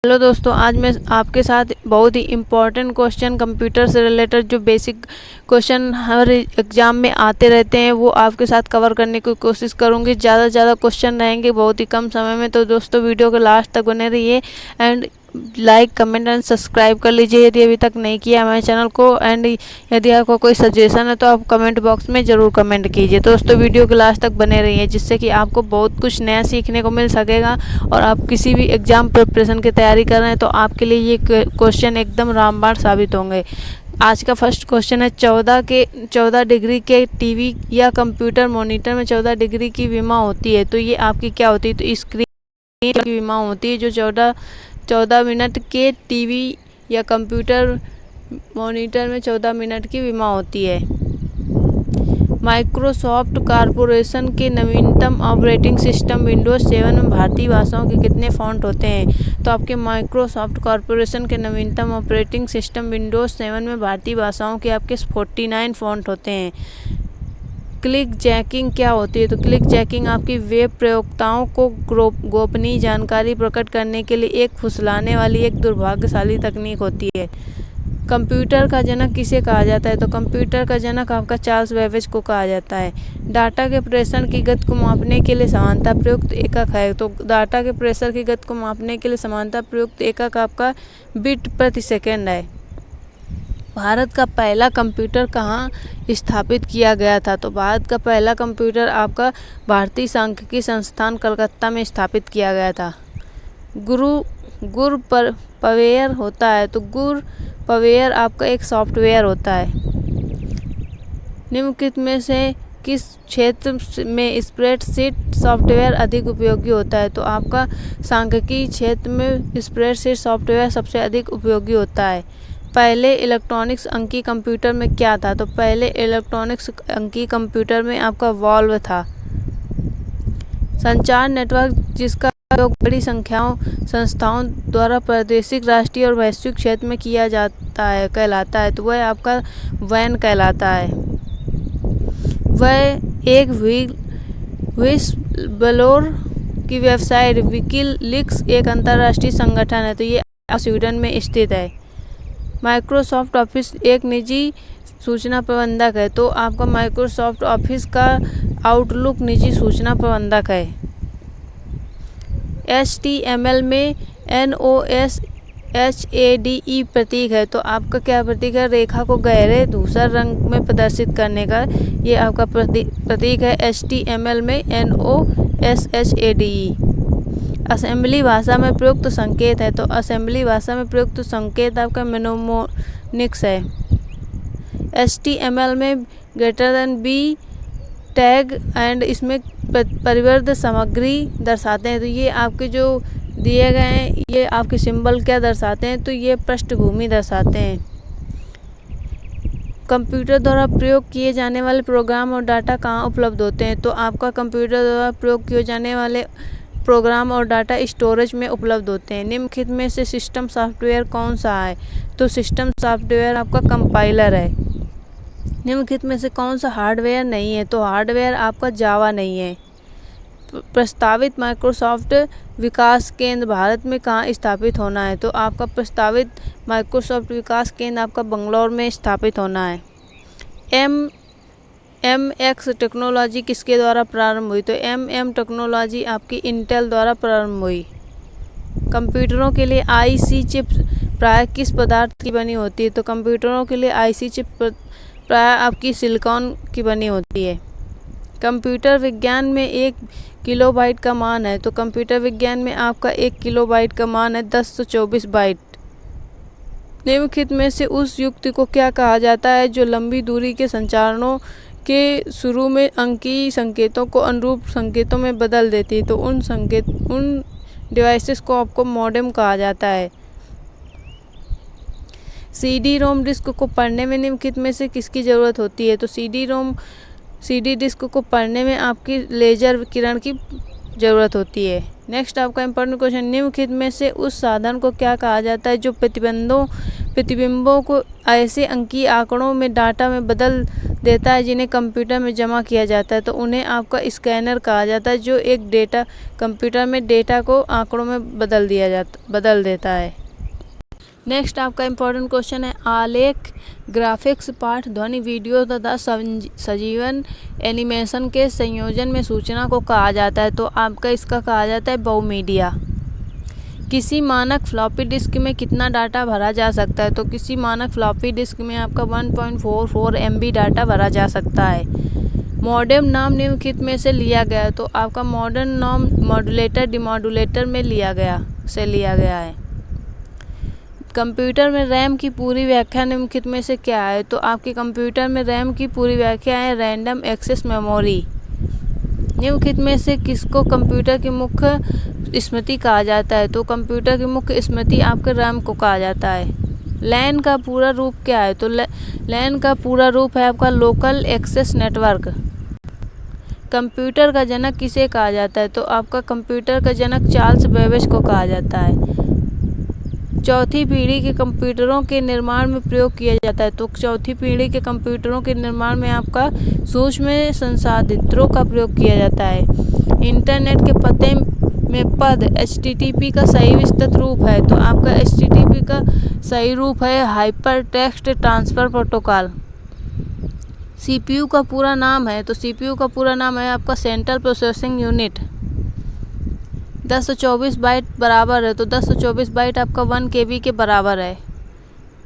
Hello दोस्तों, आज मैं आपके साथ बहुत ही इम्पोर्टेंट क्वेश्चन कंप्यूटर से रिलेटेड जो बेसिक क्वेश्चन हर एग्ज़ाम में आते रहते हैं वो आपके साथ कवर करने की कोशिश करूंगी। ज़्यादा से ज़्यादा क्वेश्चन रहेंगे बहुत ही कम समय में, तो दोस्तों वीडियो के लास्ट तक बने रहिए and like comment and subscribe कर लीजिए यदि अभी तक नहीं किया हमारे चैनल को। एंड यदि आपको कोई सजेशन है तो आप कमेंट बॉक्स में ज़रूर कमेंट कीजिए। दोस्तों वीडियो के लास्ट तक बने रहिए जिससे कि आपको बहुत कुछ नया सीखने को मिल सकेगा और आप किसी भी एग्ज़ाम प्रिपरेशन की तैयारी कर रहे हैं तो आपके लिए ये क्वेश्चन एकदम रामबाण साबित होंगे। आज का फर्स्ट क्वेश्चन है 14 डिग्री के टीवी या कंप्यूटर मॉनिटर में 14 डिग्री की विमा होती है तो ये आपकी क्या होती है? तो स्क्रीन की विमा होती है जो 14 मिनट के टीवी या कंप्यूटर मॉनिटर में 14 मिनट की विमा होती है। माइक्रोसॉफ्ट कॉर्पोरेशन के नवीनतम ऑपरेटिंग सिस्टम विंडोज 7 में भारतीय भाषाओं के कितने फ़ॉन्ट होते हैं? तो आपके माइक्रोसॉफ्ट कॉर्पोरेशन के नवीनतम ऑपरेटिंग सिस्टम विंडोज 7 में भारतीय भाषाओं के आपके 49 फ़ॉन्ट होते हैं। क्लिक जैकिंग क्या होती है? तो क्लिक जैकिंग आपकी वेब प्रयोक्ताओं को गोपनीय जानकारी प्रकट करने के लिए एक फुसलाने वाली एक दुर्भाग्यशाली तकनीक होती है। कंप्यूटर का जनक किसे कहा जाता है? तो कंप्यूटर का जनक आपका चार्ल्स बेबेज को कहा जाता है। डाटा के प्रेषण की गति को मापने के लिए समानता प्रयुक्त एकक है। तो डाटा के प्रेषण की गति को मापने के लिए समानता प्रयुक्त एकक आपका बिट प्रति सेकंड है। भारत का पहला कंप्यूटर कहाँ स्थापित किया गया था? तो भारत का पहला कंप्यूटर आपका भारतीय सांख्यिकी संस्थान कलकत्ता में स्थापित किया गया था। गुर पवेयर होता है तो गुर पवेयर आपका एक सॉफ्टवेयर होता है। निम्नलिखित में से किस क्षेत्र में स्प्रेडशीट सॉफ्टवेयर अधिक उपयोगी होता है? तो आपका सांख्यिकी क्षेत्र में स्प्रेडशीट सॉफ्टवेयर सबसे अधिक उपयोगी होता है। पहले इलेक्ट्रॉनिक्स अंकीय कंप्यूटर में क्या था? तो पहले इलेक्ट्रॉनिक्स अंकीय कंप्यूटर में आपका वॉल्व था। संचार नेटवर्क जिसका उपयोग बड़ी संस्थाओं द्वारा प्रादेशिक, राष्ट्रीय और वैश्विक क्षेत्र में किया जाता है कहलाता है तो वह आपका वैन कहलाता है। वह एक विस्लब्लोअर की वेबसाइट विकीलीक्स एक अंतर्राष्ट्रीय संगठन है तो ये स्वीडन में स्थित है। माइक्रोसॉफ्ट ऑफिस एक निजी सूचना प्रबंधक है तो आपका माइक्रोसॉफ्ट ऑफिस का आउटलुक निजी सूचना प्रबंधक है। HTML में NOSHADE प्रतीक है तो आपका क्या प्रतीक है? रेखा को गहरे धूसर रंग में प्रदर्शित करने का ये आपका प्रतीक है। HTML में NOSHADE। असेंबली भाषा में प्रयुक्त संकेत है तो असेंबली भाषा में प्रयुक्त संकेत आपका मेनोमोनिक्स है। HTML में > टैग एंड इसमें परिवर्ध सामग्री दर्शाते हैं तो ये आपके जो दिए गए हैं ये आपके सिंबल क्या दर्शाते हैं? तो ये पृष्ठभूमि दर्शाते हैं। कंप्यूटर द्वारा प्रयोग किए जाने वाले प्रोग्राम और डाटा कहाँ उपलब्ध होते हैं? तो आपका कंप्यूटर द्वारा प्रयोग किए जाने वाले प्रोग्राम और डाटा स्टोरेज में उपलब्ध होते हैं। निम्नलिखित में से सिस्टम सॉफ्टवेयर कौन सा है? तो सिस्टम सॉफ्टवेयर आपका कंपाइलर है। निम्नलिखित में से कौन सा हार्डवेयर नहीं है? तो हार्डवेयर आपका जावा नहीं है। प्रस्तावित माइक्रोसॉफ्ट विकास केंद्र भारत में कहाँ स्थापित होना है? तो आपका प्रस्तावित माइक्रोसॉफ्ट विकास केंद्र आपका बंगलौर में स्थापित होना है। MX टेक्नोलॉजी किसके द्वारा प्रारंभ हुई? तो MM टेक्नोलॉजी आपकी इंटेल द्वारा प्रारंभ हुई। कंप्यूटरों के लिए IC चिप प्राय किस पदार्थ की बनी होती है? तो कंप्यूटरों के लिए IC चिप प्राय आपकी सिलिकॉन की बनी होती है। कंप्यूटर विज्ञान में 1 किलोबाइट का मान है तो कंप्यूटर विज्ञान में आपका 1 किलोबाइट का मान है 1024 बाइट। निम्नलिखित में से उस युक्ति को क्या कहा जाता है जो लंबी दूरी के संचारणों के शुरू में अंकीय संकेतों को अनुरूप संकेतों में बदल देती है? तो उन डिवाइसेस को आपको मॉडेम कहा जाता है। CD-ROM डिस्क को पढ़ने में निम्नलिखित में से किसकी ज़रूरत होती है? तो CD डिस्क को पढ़ने में आपकी लेजर किरण की ज़रूरत होती है। नेक्स्ट आपका इंपॉर्टेंट क्वेश्चन, निम्नलिखित में से उस साधन को क्या कहा जाता है जो प्रतिबिंबों को ऐसे अंकीय आंकड़ों में डाटा में बदल देता है जिन्हें कंप्यूटर में जमा किया जाता है, तो उन्हें आपका स्कैनर कहा जाता है, जो एक डेटा कंप्यूटर में डेटा को आंकड़ों में बदल देता है। नेक्स्ट आपका इम्पोर्टेंट क्वेश्चन है, आलेख, ग्राफिक्स, पाठ, ध्वनि, वीडियो तथा सजीवन एनिमेशन के संयोजन में सूचना को कहा जाता है, तो आपका इसका कहा जाता है बहुमीडिया। किसी मानक फ्लॉपी डिस्क में कितना डाटा भरा जा सकता है, तो किसी मानक फ्लॉपी डिस्क में आपका 1.44 MB डाटा भरा जा सकता है। मॉडेम नाम निम्नलिखित में से लिया गया है, तो आपका मॉडर्न नाम मॉड्यूलेटर डिमॉड्यूलेटर में लिया गया है। कंप्यूटर में रैम की पूरी व्याख्या निम्नलिखित में से क्या है, तो आपके कंप्यूटर में रैम की पूरी व्याख्या है रैंडम एक्सेस मेमोरी। निम्नलिखित में से किसको कंप्यूटर की मुख्य स्मृति कहा जाता है, तो कंप्यूटर की मुख्य स्मृति आपके रैम को कहा जाता है। लैन का पूरा रूप क्या है, तो लैन का पूरा रूप है आपका लोकल एक्सेस नेटवर्क। कंप्यूटर का जनक किसे कहा जाता है, तो आपका कंप्यूटर का जनक चार्ल्स बेबेज को कहा जाता है। चौथी पीढ़ी के कंप्यूटरों के निर्माण में प्रयोग किया जाता है, तो चौथी पीढ़ी के कंप्यूटरों के निर्माण में आपका सूक्ष्म संसाधित्रों का प्रयोग किया जाता है। इंटरनेट के पते में पद HTTP का सही विस्तृत रूप है, तो आपका HTTP का सही रूप है hyper text transfer protocol. CPU का पूरा नाम है, तो CPU का पूरा नाम है आपका सेंट्रल प्रोसेसिंग यूनिट। 1024 बाइट बराबर है, तो 1024 बाइट आपका 1 KB के बराबर है।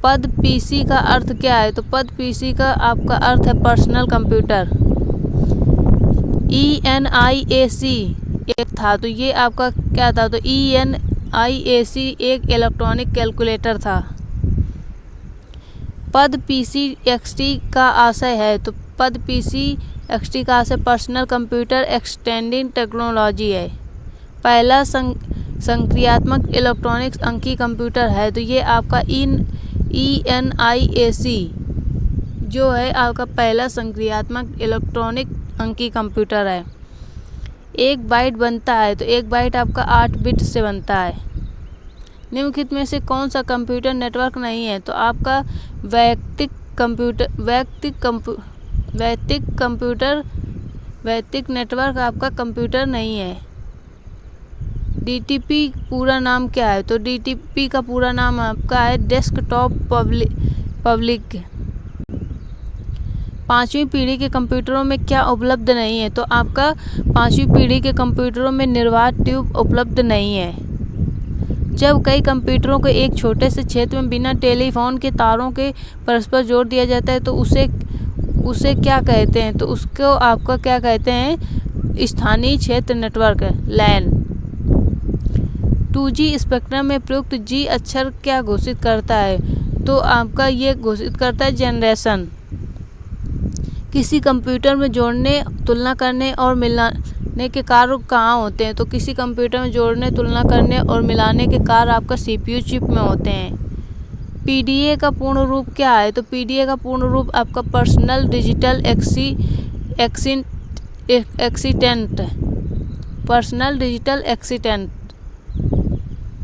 पद PC का अर्थ क्या है, तो पद PC का आपका अर्थ है पर्सनल कंप्यूटर। ENIAC एक था, तो ये आपका क्या था, तो ENIAC एक इलेक्ट्रॉनिक कैलकुलेटर था। पद PCXT का आशय है, तो पद PCXT का आशय पर्सनल कंप्यूटर एक्सटेंडिंग टेक्नोलॉजी है। पहला संक्रियात्मक इलेक्ट्रॉनिक्स अंकीय कंप्यूटर है, तो ये आपका ENIAC जो है आपका पहला संक्रियात्मक इलेक्ट्रॉनिक अंकीय कंप्यूटर है। 1 बाइट बनता है, तो 1 बाइट आपका 8 बिट से बनता है। निम्नलिखित में से कौन सा कंप्यूटर नेटवर्क नहीं है, तो आपका वैयक्तिक नेटवर्क आपका कंप्यूटर नहीं है। DTP पूरा नाम क्या है, तो DTP का पूरा नाम आपका है डेस्कटॉप पब्लिक। 5वीं पीढ़ी के कंप्यूटरों में क्या उपलब्ध नहीं है, तो आपका 5वीं पीढ़ी के कंप्यूटरों में निर्वात ट्यूब उपलब्ध नहीं है। जब कई कंप्यूटरों को एक छोटे से क्षेत्र में बिना टेलीफोन के तारों के परस्पर जोड़ दिया जाता है, तो उसे क्या कहते हैं, तो उसको आपका क्या कहते हैं, स्थानीय क्षेत्र नेटवर्क लैन। 2G स्पेक्ट्रम में प्रयुक्त G अक्षर क्या घोषित करता है, तो आपका ये घोषित करता है जनरेशन। किसी कंप्यूटर में जोड़ने, तुलना करने और मिलाने के कार्य कहाँ होते हैं, तो किसी कंप्यूटर में जोड़ने, तुलना करने और मिलाने के कार्य आपका CPU चिप में होते हैं। PDA का पूर्ण रूप क्या है, तो PDA का पूर्ण रूप आपका पर्सनल डिजिटल एक्सीटेंट।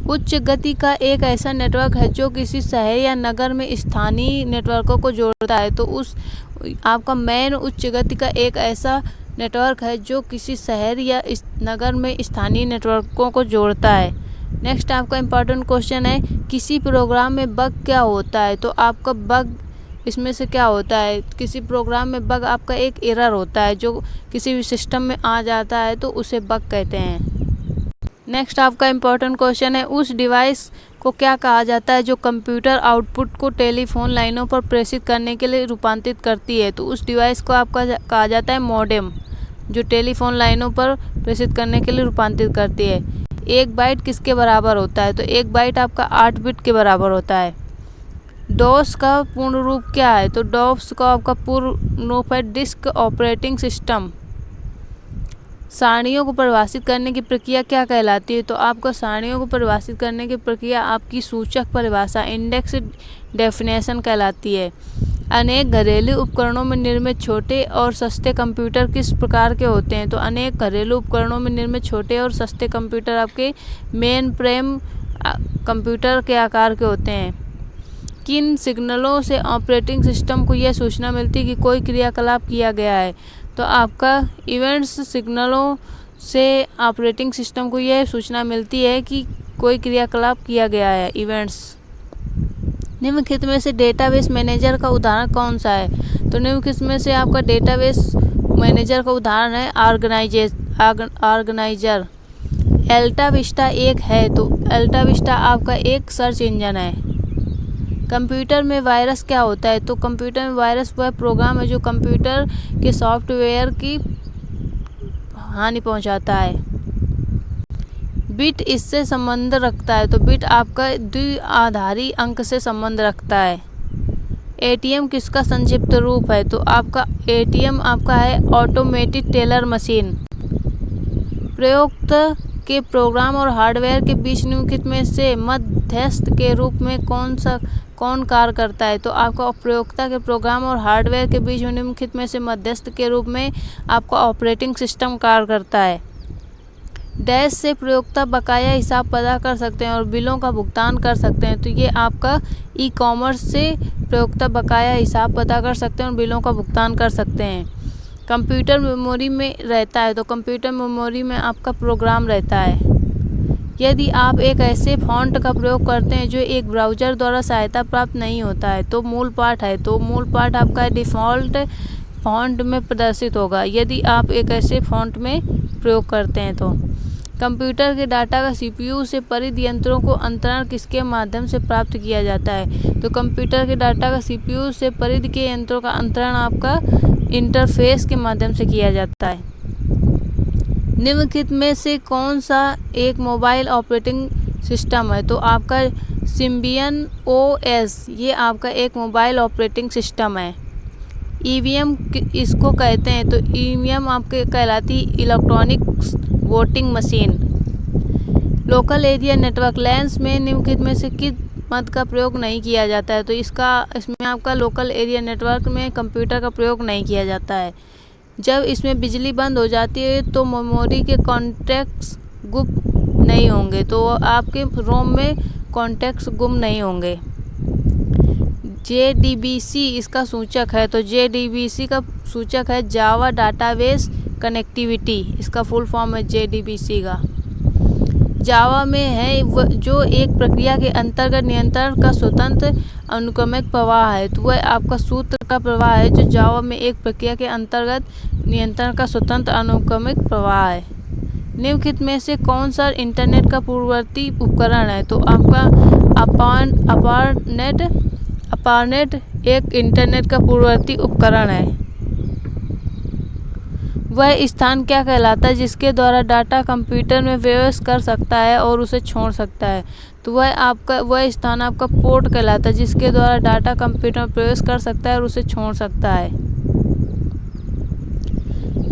उच्च गति का एक ऐसा नेटवर्क है जो किसी शहर या नगर में स्थानीय नेटवर्कों को जोड़ता है, तो उस आपका मैन उच्च गति का एक ऐसा नेटवर्क है जो किसी शहर या इस नगर में स्थानीय नेटवर्कों को जोड़ता है। नेक्स्ट आपका इम्पोर्टेंट क्वेश्चन है, किसी प्रोग्राम में बग क्या होता है, तो आपका बग इसमें से क्या होता है, किसी प्रोग्राम में बग आपका एक एरर होता है जो किसी भी सिस्टम में आ जाता है, तो उसे बग कहते हैं। नेक्स्ट आपका इम्पोर्टेंट क्वेश्चन है, उस डिवाइस को क्या कहा जाता है जो कंप्यूटर आउटपुट को टेलीफोन लाइनों पर प्रेषित करने के लिए रूपांतरित करती है, तो उस डिवाइस को आपका कहा जाता है मॉडेम, जो टेलीफोन लाइनों पर प्रेषित करने के लिए रूपांतरित करती है। 1 बाइट किसके बराबर होता है, तो 1 बाइट आपका 8 बिट के बराबर होता है। डॉस का पूर्ण रूप क्या है, तो डॉस का आपका पूर्ण रूप है डिस्क ऑपरेटिंग सिस्टम। सारणियों को परिभाषित करने की प्रक्रिया क्या कहलाती है, तो आपको सारणियों को परिभाषित करने की प्रक्रिया आपकी सूचक परिभाषा इंडेक्स डेफिनेशन कहलाती है। अनेक घरेलू उपकरणों में निर्मित छोटे और सस्ते कंप्यूटर किस प्रकार के होते हैं, तो अनेक घरेलू उपकरणों में निर्मित छोटे और सस्ते कंप्यूटर आपके मेन फ्रेम कंप्यूटर के आकार के होते हैं। किन सिग्नलों से ऑपरेटिंग सिस्टम को यह सूचना मिलती है कि कोई क्रियाकलाप किया गया है? तो आपका इवेंट्स सिग्नलों से ऑपरेटिंग सिस्टम को यह सूचना मिलती है कि कोई क्रियाकलाप किया गया है, इवेंट्स। निम्नलिखित में से डेटाबेस मैनेजर का उदाहरण कौन सा है? तो निम्नलिखित में से आपका डेटाबेस मैनेजर का उदाहरण है ऑर्गेनाइजर। अल्टा विस्टा एक है, तो अल्टा विस्टा आपका एक सर्च इंजन है। कंप्यूटर में वायरस क्या होता है? तो कंप्यूटर में वायरस वह प्रोग्राम है जो कंप्यूटर के सॉफ्टवेयर की हानि पहुंचाता है। बिट इससे संबंध रखता है, तो बिट आपका द्विआधारी अंक से संबंध रखता है। एटीएम किसका संक्षिप्त रूप है? तो आपका एटीएम आपका है ऑटोमेटेड टेलर मशीन। प्रयुक्त के प्रोग्राम और हार्डवेयर के बीच निम्नलिखित में से मध्यस्थ के रूप में कौन कार्य करता है? तो आपका प्रयोक्ता के प्रोग्राम और हार्डवेयर के बीच में निम्नलिखित में से मध्यस्थ के रूप में आपका ऑपरेटिंग सिस्टम कार्य करता है। डैश से प्रयोक्ता बकाया हिसाब पता कर सकते हैं और बिलों का भुगतान कर सकते हैं। तो ये आपका ई कॉमर्स से प्रयोक्ता बकाया हिसाब पता कर सकते हैं और बिलों का भुगतान कर सकते हैं। कंप्यूटर मेमोरी में रहता है, तो कंप्यूटर मेमोरी में आपका प्रोग्राम रहता है। यदि आप एक ऐसे फॉन्ट का प्रयोग करते हैं जो एक ब्राउज़र द्वारा सहायता प्राप्त नहीं होता है, तो मूल पाठ है, तो मूल पाठ आपका डिफ़ॉल्ट फॉन्ट में प्रदर्शित होगा यदि आप एक ऐसे फॉन्ट में प्रयोग करते हैं। तो कंप्यूटर के डाटा का सीपीयू से परिधि यंत्रों को अंतरण किसके माध्यम से प्राप्त किया जाता है? तो कंप्यूटर के डाटा का सीपीयू से परिधि के यंत्रों का अंतरण आपका इंटरफेस के माध्यम से किया जाता है। निम्नलिखित में से कौन सा एक मोबाइल ऑपरेटिंग सिस्टम है? तो आपका सिम्बियन ओएस, ये आपका एक मोबाइल ऑपरेटिंग सिस्टम है। ईवीएम इसको कहते हैं, तो ईवीएम आपके कहलाती electronic voting machine. Local area network lens में निम्नलिखित में से किस मद का प्रयोग नहीं किया जाता है? तो इसमें आपका लोकल एरिया नेटवर्क में कंप्यूटर का प्रयोग नहीं किया जाता है। जब इसमें बिजली बंद हो जाती है तो मेमोरी के कॉन्टैक्ट्स गुम नहीं होंगे, तो आपके रोम में कॉन्टैक्ट्स गुम नहीं होंगे। JDBC इसका सूचक है, तो JDBC का सूचक है जावा डाटाबेस कनेक्टिविटी, इसका फुल फॉर्म है JDBC का। जावा में है जो एक प्रक्रिया के अंतर्गत नियंत्रण का स्वतंत्र अनुक्रमिक प्रवाह है, तो वह आपका सूत्र का प्रवाह है जो जावा में एक प्रक्रिया के अंतर्गत नियंत्रण का स्वतंत्र अनुक्रमिक प्रवाह है। निम्नलिखित में से कौन सा इंटरनेट का पूर्ववर्ती उपकरण है? तो आपका अपारनेट एक इंटरनेट का पूर्ववर्ती उपकरण है। वह स्थान क्या कहलाता है जिसके द्वारा डाटा कंप्यूटर में प्रवेश कर सकता है और उसे छोड़ सकता है? तो वह स्थान आपका पोर्ट कहलाता है जिसके द्वारा डाटा कंप्यूटर में प्रवेश कर सकता है और उसे छोड़ सकता है।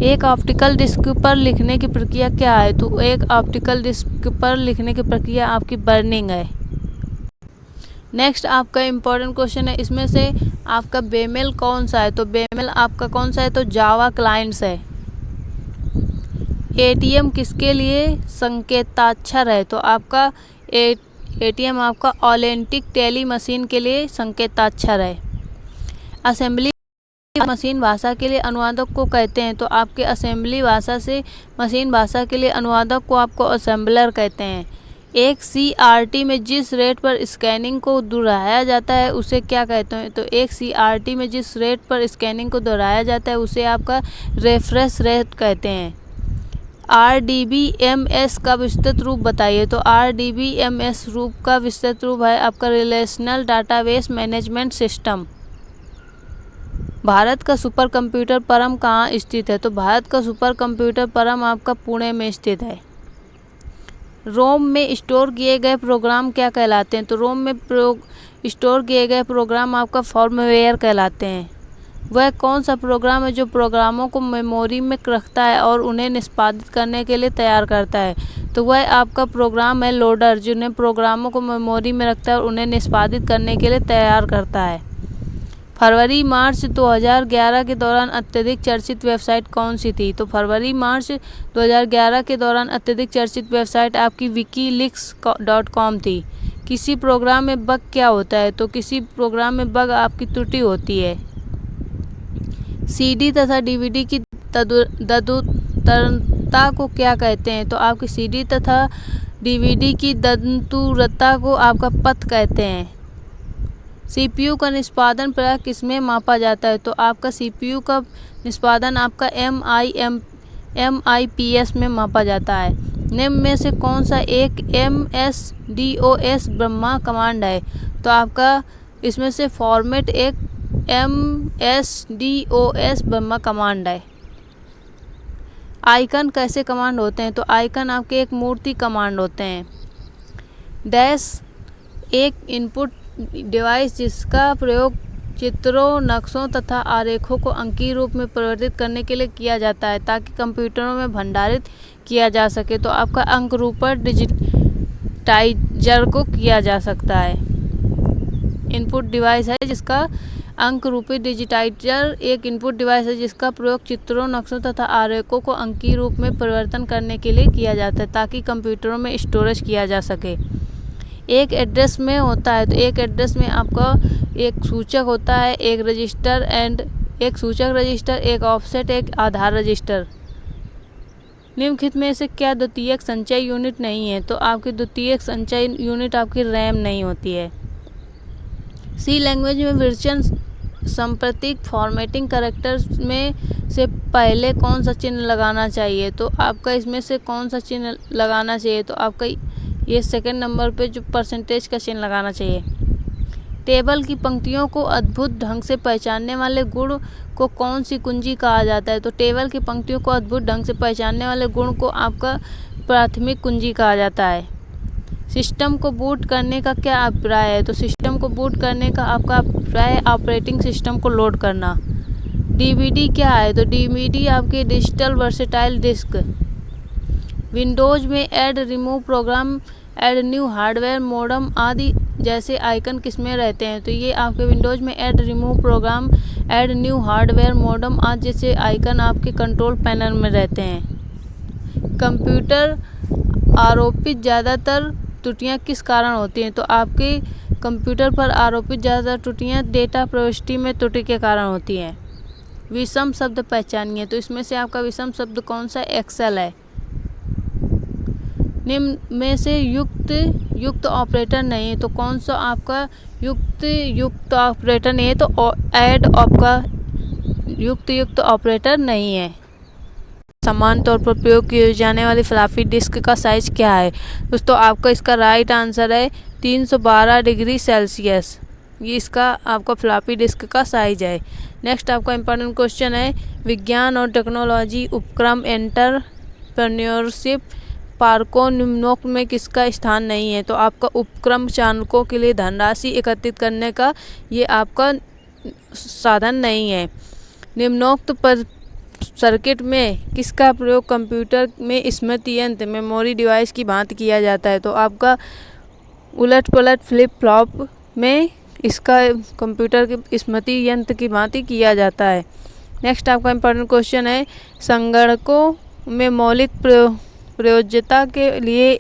एक ऑप्टिकल डिस्क पर लिखने की प्रक्रिया क्या है? तो एक ऑप्टिकल डिस्क पर लिखने की प्रक्रिया आपकी बर्निंग है। नेक्स्ट आपका इम्पोर्टेंट क्वेश्चन है, इसमें से आपका बेमेल कौन सा है? तो बेमेल आपका कौन सा है? तो जावा क्लाइंट्स है। एटीएम किसके लिए संकेताक्षर है? तो आपका एटीएम आपका ऑलेंटिक टेली मशीन के लिए संकेताक्षर है। असेंबली मशीन भाषा के लिए अनुवादक को कहते हैं, तो आपके असेंबली भाषा से मशीन भाषा के लिए अनुवादक को आपको असेंबलर कहते हैं। एक CRT में जिस रेट पर स्कैनिंग को दोहराया जाता है उसे क्या कहते हैं? तो एक CRT में जिस रेट पर स्कैनिंग को दोहराया जाता है उसे आपका रेफ्रेश रेट कहते हैं। RDBMS का विस्तृत रूप बताइए। तो RDBMS रूप का विस्तृत रूप है आपका relational database management system. Bharat का सुपर कंप्यूटर परम कहाँ स्थित है? तो भारत का सुपर कंप्यूटर परम आपका पुणे में स्थित है। रोम में स्टोर किए गए प्रोग्राम क्या कहलाते हैं? तो रोम में स्टोर किए गए प्रोग्राम आपका फर्मवेयर कहलाते हैं। वह कौन सा प्रोग्राम है जो प्रोग्रामों को मेमोरी में रखता है और उन्हें निष्पादित करने के लिए तैयार करता है? तो वह आपका प्रोग्राम है लोडर, जिन्हें प्रोग्रामों को मेमोरी में रखता है और उन्हें निष्पादित करने के लिए तैयार करता है। फरवरी-मार्च 2011 के दौरान अत्यधिक चर्चित वेबसाइट कौन सी थी? तो फरवरी-मार्च 2011 के दौरान अत्यधिक चर्चित वेबसाइट आपकी wikileaks.com थी। किसी प्रोग्राम में बग क्या होता है? तो किसी प्रोग्राम में बग आपकी त्रुटि होती है। सीडी तथा डीवीडी की दंतुरता को क्या कहते हैं? तो आपकी सीडी तथा डीवीडी की दंतुरता को आपका पथ कहते हैं। सीपीयू का निष्पादन प्रयास किसमें मापा जाता है? तो आपका सीपीयू का निष्पादन आपका MIPS में मापा जाता है। निम्न में से कौन सा एक MS-DOS ब्रह्मा कमांड है? तो आपका इसमें से फॉर्मेट एक MS-DOS ब्रह्मा कमांड है। आइकन कैसे कमांड होते हैं? तो आइकन आपके एक मूर्ति कमांड होते हैं। डैश एक इनपुट डिवाइस जिसका प्रयोग चित्रों, नक्शों तथा आरेखों को अंकीय रूप में परिवर्तित करने के लिए किया जाता है ताकि कंप्यूटरों में भंडारित किया जा सके। तो आपका अंक रूपर डिजिटाइजर को किया जा सकता है। इनपुट डिवाइस है जिसका अंक रूपी डिजिटाइजर एक इनपुट डिवाइस है जिसका प्रयोग चित्रों, नक्शों तथा आरेखों को अंकीय रूप में परिवर्तन करने के लिए किया जाता है ताकि कंप्यूटरों में स्टोरेज किया जा सके। एक एड्रेस में होता है, तो एक एड्रेस में आपका एक सूचक होता है, एक सूचक रजिस्टर, एक ऑफसेट, एक आधार रजिस्टर। निम्नलिखित में से क्या द्वितीयक संचय यूनिट नहीं है? तो आपकी द्वितीयक संचय यूनिट आपकी रैम नहीं होती है। सी लैंग्वेज में विचरण सांप्रतिक फॉर्मेटिंग कैरेक्टर्स में से पहले कौन सा चिन्ह लगाना चाहिए? तो आपका इसमें से कौन सा चिन्ह लगाना चाहिए? तो आपका ये सेकंड नंबर पे जो परसेंटेज का चिन्ह लगाना चाहिए। टेबल की पंक्तियों को अद्भुत ढंग से पहचानने वाले गुण को कौन सी कुंजी कहा जाता है? तो टेबल की पंक्तियों को अद्भुत ढंग से पहचानने वाले गुण को आपका प्राथमिक कुंजी कहा जाता है। सिस्टम को बूट करने का क्या अभिप्राय है? तो सिस्टम को बूट करने का आपका अभिप्राय है ऑपरेटिंग सिस्टम को लोड करना। डीवीडी क्या है? तो डीवीडी आपके डिजिटल वर्सेटाइल डिस्क। विंडोज में add, remove program, add new hardware, modem आदि जैसे आइकन किसमें रहते हैं? तो ये आपके विंडोज में add, remove program, add new hardware, modem आदि जैसे आइकन आपके कंट्रोल पैनल में रहते हैं। कंप्यूटर आरोपित ज़्यादातर त्रुटियां किस कारण होती हैं? तो आपके कंप्यूटर पर आरोपित ज़्यादातर त्रुटियां डेटा प्रविष्टि में त्रुटि के कारण होती हैं। विषम शब्द पहचानिए, तो इसमें से आपका विषम शब्द कौन सा? एक्सेल है। निम्न में से युक्त ऑपरेटर नहीं है, तो कौन सा आपका युक्त ऑपरेटर नहीं है? तो ऐड आपका युक्त ऑपरेटर नहीं है। समान तौर पर प्रयोग किए जाने वाली फ्लॉपी डिस्क का साइज क्या है? दोस्तों आपका इसका राइट आंसर है 312 डिग्री सेल्सियस। ये इसका आपका फ्लॉपी डिस्क का साइज है। नेक्स्ट आपका इंपॉर्टेंट क्वेश्चन है, विज्ञान और टेक्नोलॉजी उपक्रम एंटरप्रेन्योरशिप पार्कों निम्नोक्त में किसका स्थान नहीं है? तो आपका उपक्रम चालकों के लिए धनराशि एकत्रित करने का ये आपका साधन नहीं है। निम्नोक्त पर सर्किट में किसका प्रयोग कंप्यूटर में स्मृति यंत्र मेमोरी डिवाइस की भांति किया जाता है? तो आपका उलट पलट फ्लिप फ्लॉप में इसका कंप्यूटर के स्मृति यंत्र की भांति किया जाता है। नेक्स्ट आपका इंपॉर्टेंट क्वेश्चन है, संगणकों में मौलिक प्रयोज्यता के लिए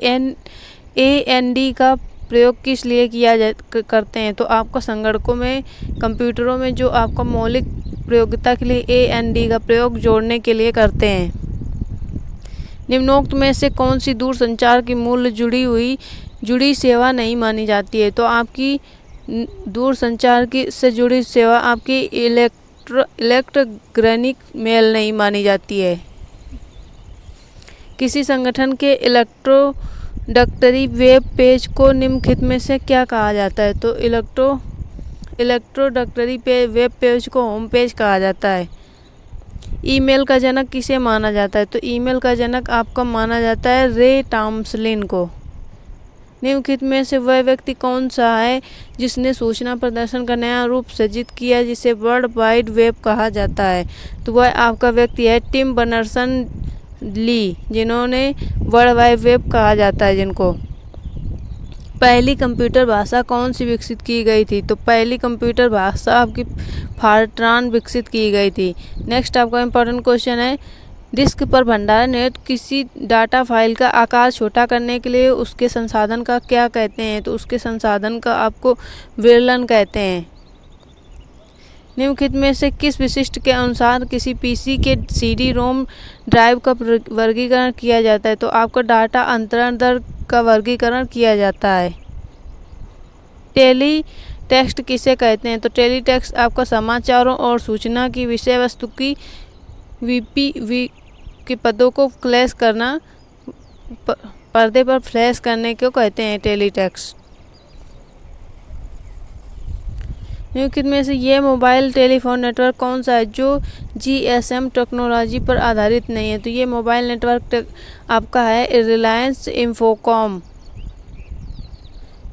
AND का प्रयोग किस लिए किया करते हैं? तो आपका संगणकों में कंप्यूटरों में जो आपका मौलिक प्रयोगिता के लिए AND का प्रयोग जोड़ने के लिए करते हैं। निम्नोक्त में से कौन सी दूरसंचार की मूल जुड़ी सेवा नहीं मानी जाती है? तो आपकी दूरसंचार की से जुड़ी सेवा आपकी इलेक्ट्रॉनिक मेल नहीं मानी जाती है। किसी संगठन के इलेक्ट्रोडक्टरी वेब पेज को निम्नलिखित में से क्या कहा जाता है? तो इलेक्ट्रोडक्टरी वेब पेज को होम पेज कहा जाता है। ईमेल का जनक किसे माना जाता है? तो ईमेल का जनक आपका माना जाता है रे टॉमलिन को। निम्नलिखित में से वह व्यक्ति कौन सा है जिसने सूचना प्रदर्शन का नया रूप सृजित किया जिसे वर्ल्ड वाइड वेब कहा जाता है? तो वह आपका व्यक्ति है टिम बर्नर्स-ली, जिन्होंने वर्ल्ड वाइड वेब कहा जाता है जिनको। पहली कंप्यूटर भाषा कौन सी विकसित की गई थी? तो पहली कंप्यूटर भाषा आपकी फॉरट्रान विकसित की गई थी। नेक्स्ट आपका इंपॉर्टेंट क्वेश्चन है, डिस्क पर भंडारण हेतु किसी डाटा फाइल का आकार छोटा करने के लिए उसके संसाधन का क्या कहते हैं? तो उसके संसाधन का आपको विरलन कहते हैं। निम्नलिखित में से किस विशिष्ट के अनुसार किसी पीसी के सीडी रोम ड्राइव का वर्गीकरण किया जाता है? तो आपका डाटा अंतरण दर का वर्गीकरण किया जाता है। टेली टेक्स्ट किसे कहते हैं? तो टेली टेक्स्ट आपका समाचारों और सूचना की विषय वस्तु की वीपीवी के पदों को फ्लैश करना, पर्दे पर फ्लैश करने को कहते हैं टेली टेक्स्ट। निम्नलिखित में से ये मोबाइल टेलीफोन नेटवर्क कौन सा है जो जीएसएम टेक्नोलॉजी पर आधारित नहीं है? तो ये मोबाइल नेटवर्क आपका है Reliance Infocomm.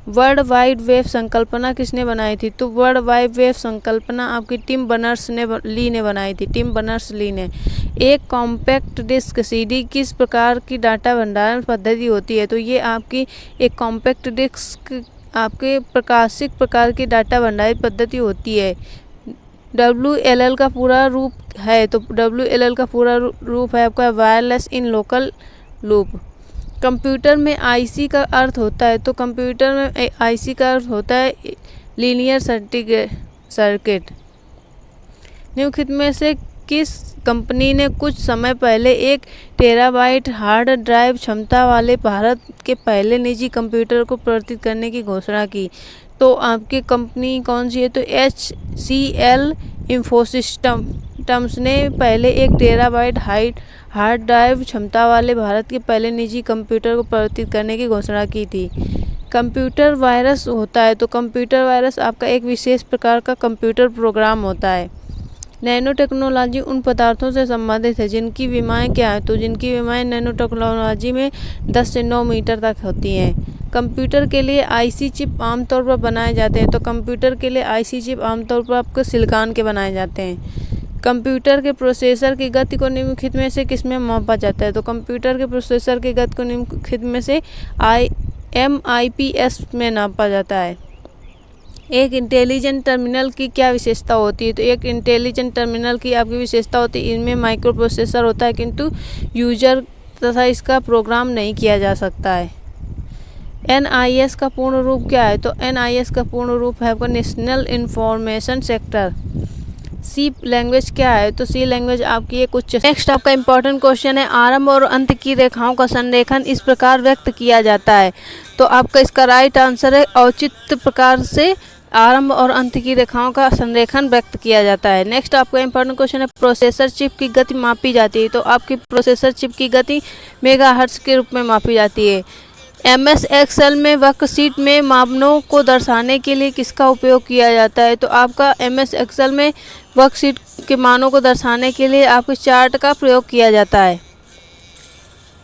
World wide web संकल्पना किसने बनाई थी? तो वर्ल्ड वाइड वेब संकल्पना आपकी टिम बर्नर्स-ली ने बनाई थी। टिम बर्नर्स-ली ने। एक कॉम्पैक्ट डिस्क सीडी किस प्रकार की डाटा भंडारण पद्धति होती है? तो ये आपकी एक कॉम्पैक्ट डिस्क आपके प्रकाशिक प्रकार की डाटा भंडारित पद्धति होती है। WLL का पूरा रूप है, तो WLL का पूरा रूप है आपका wireless in local loop. Computer में आईसी का अर्थ होता है, तो कंप्यूटर में आईसी का अर्थ होता है लीनियर सर्किट। निम्नलिखित में से किस कंपनी ने कुछ समय पहले 1 टेराबाइट हार्ड ड्राइव क्षमता वाले भारत के पहले निजी कंप्यूटर को प्रवर्तित करने की घोषणा की? तो आपकी कंपनी कौन सी है? तो HCL इंफोसिस्टम्स ने पहले 1 टेराबाइट हार्ड ड्राइव क्षमता वाले भारत के पहले निजी कंप्यूटर को प्रवर्तित करने की घोषणा की थी। कंप्यूटर वायरस होता है, तो कंप्यूटर वायरस आपका एक विशेष प्रकार का कंप्यूटर प्रोग्राम होता है। नैनो टेक्नोलॉजी उन पदार्थों से संबंधित है जिनकी विमाएँ क्या है? तो जिनकी विमाएँ नैनो टेक्नोलॉजी में 10 से 9 मीटर तक होती हैं। कंप्यूटर के लिए आईसी चिप आमतौर पर बनाए जाते हैं, तो कंप्यूटर के लिए आईसी चिप आमतौर पर आपको सिलिकॉन के बनाए जाते हैं। कंप्यूटर के प्रोसेसर की गति को निम्नलिखित में से किसमें मापा जाता है? तो कंप्यूटर के प्रोसेसर की गति को निम्नलिखित में से MIPS में नापा जाता है। एक इंटेलिजेंट टर्मिनल की क्या विशेषता होती है? तो एक इंटेलिजेंट टर्मिनल की आपकी विशेषता होती है इनमें माइक्रो प्रोसेसर होता है, किंतु यूजर तथा इसका प्रोग्राम नहीं किया जा सकता है। NIS का पूर्ण रूप क्या है? तो NIS का पूर्ण रूप है आपका नेशनल इंफॉर्मेशन सेक्टर। सी लैंग्वेज क्या है? तो सी लैंग्वेज आपकी है कुछ। नेक्स्ट आपका इंपॉर्टेंट क्वेश्चन है, आरंभ और अंत की रेखाओं का संरेखन इस प्रकार व्यक्त किया जाता है। तो आपका इसका राइट आंसर है औचित्य प्रकार से आरंभ और अंत की रेखाओं का संरेखन व्यक्त किया जाता है। नेक्स्ट आपका इंपॉर्टेंट क्वेश्चन है, प्रोसेसर चिप की गति मापी जाती है। तो आपकी प्रोसेसर चिप की गति मेगाहर्ट्ज के रूप में मापी जाती है। MS Excel में वर्कशीट में मानों को दर्शाने के लिए किसका उपयोग किया जाता है? तो आपका MS Excel में वर्कशीट के मानों को दर्शाने के लिए आपके चार्ट का प्रयोग किया जाता है।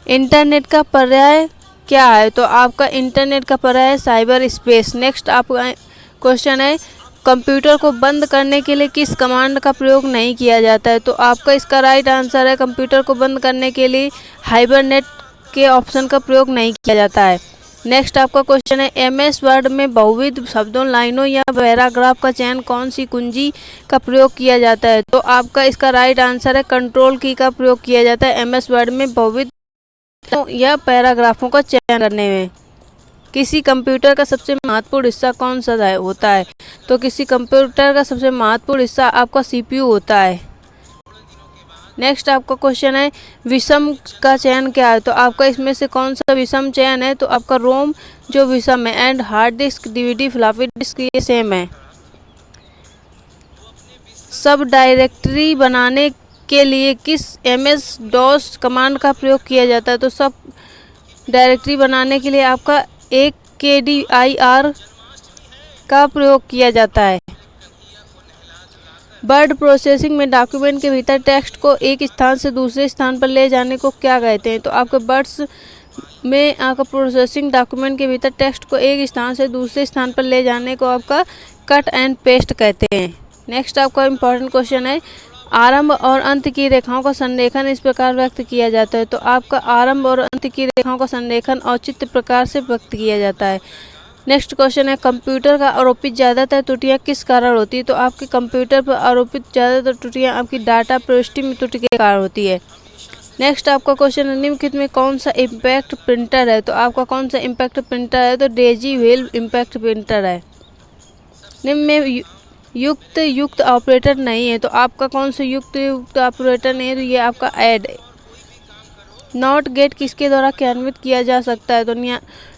इंटरनेट का पर्याय क्या है? तो आपका इंटरनेट का पर्याय है साइबर स्पेस। नेक्स्ट आपका क्वेश्चन है, कंप्यूटर को बंद करने के लिए किस कमांड का प्रयोग नहीं किया जाता है? तो आपका इसका राइट आंसर है कंप्यूटर को बंद करने के लिए हाइबरनेट के ऑप्शन का प्रयोग नहीं किया जाता है। नेक्स्ट आपका क्वेश्चन है, MS वर्ड में बहुविध शब्दों, लाइनों या पैराग्राफ का चयन कौन सी कुंजी का प्रयोग किया जाता है? तो आपका इसका राइट आंसर है कंट्रोल की का प्रयोग किया जाता है MS वर्ड में बहुविध या पैराग्राफों का चयन करने में। किसी कंप्यूटर का सबसे महत्वपूर्ण हिस्सा कौन सा होता है? तो किसी कंप्यूटर का सबसे महत्वपूर्ण हिस्सा आपका CPU होता है। नेक्स्ट आपका क्वेश्चन है, विषम का चयन क्या है? तो आपका इसमें से कौन सा विषम चयन है? तो आपका रोम जो विषम है and hard disk DVD floppy disk ये सेम है। सब डायरेक्टरी बनाने के लिए किस MS-DOS कमांड का प्रयोग किया जाता है? तो सब डायरेक्टरी बनाने के लिए आपका एक KDIR का प्रयोग किया जाता है। वर्ड प्रोसेसिंग में डॉक्यूमेंट के भीतर टेक्स्ट को एक स्थान से दूसरे स्थान पर ले जाने को क्या कहते हैं? तो आपके वर्ड्स में आपका प्रोसेसिंग डॉक्यूमेंट के भीतर टेक्स्ट को एक स्थान से दूसरे स्थान पर ले जाने को आपका कट एंड पेस्ट कहते हैं। नेक्स्ट आपका इंपॉर्टेंट क्वेश्चन है, आरंभ और अंत की रेखाओं का संरेखन इस प्रकार व्यक्त किया जाता है। तो आपका आरंभ और अंत की रेखाओं का संरेखन औचित्य प्रकार से व्यक्त किया जाता है। नेक्स्ट क्वेश्चन है, कंप्यूटर का आरोपित ज़्यादातर त्रुटियां किस कारण होती है? तो आपके कंप्यूटर पर आरोपित ज़्यादातर त्रुटियां आपकी डाटा प्रविष्टि में त्रुटि के कारण होती है। नेक्स्ट आपका क्वेश्चन है, निम्नलिखित में कौन सा इम्पैक्ट प्रिंटर है? तो आपका कौन सा इम्पैक्ट प्रिंटर है? तो डेजी व्हील इम्पैक्ट प्रिंटर है। निम्न में युक्त ऑपरेटर नहीं है, तो आपका कौन सा युक्त ऑपरेटर नहीं है? तो ये आपका ऐड है। नॉट गेट किसके द्वारा क्रियान्वित किया जा सकता है? तो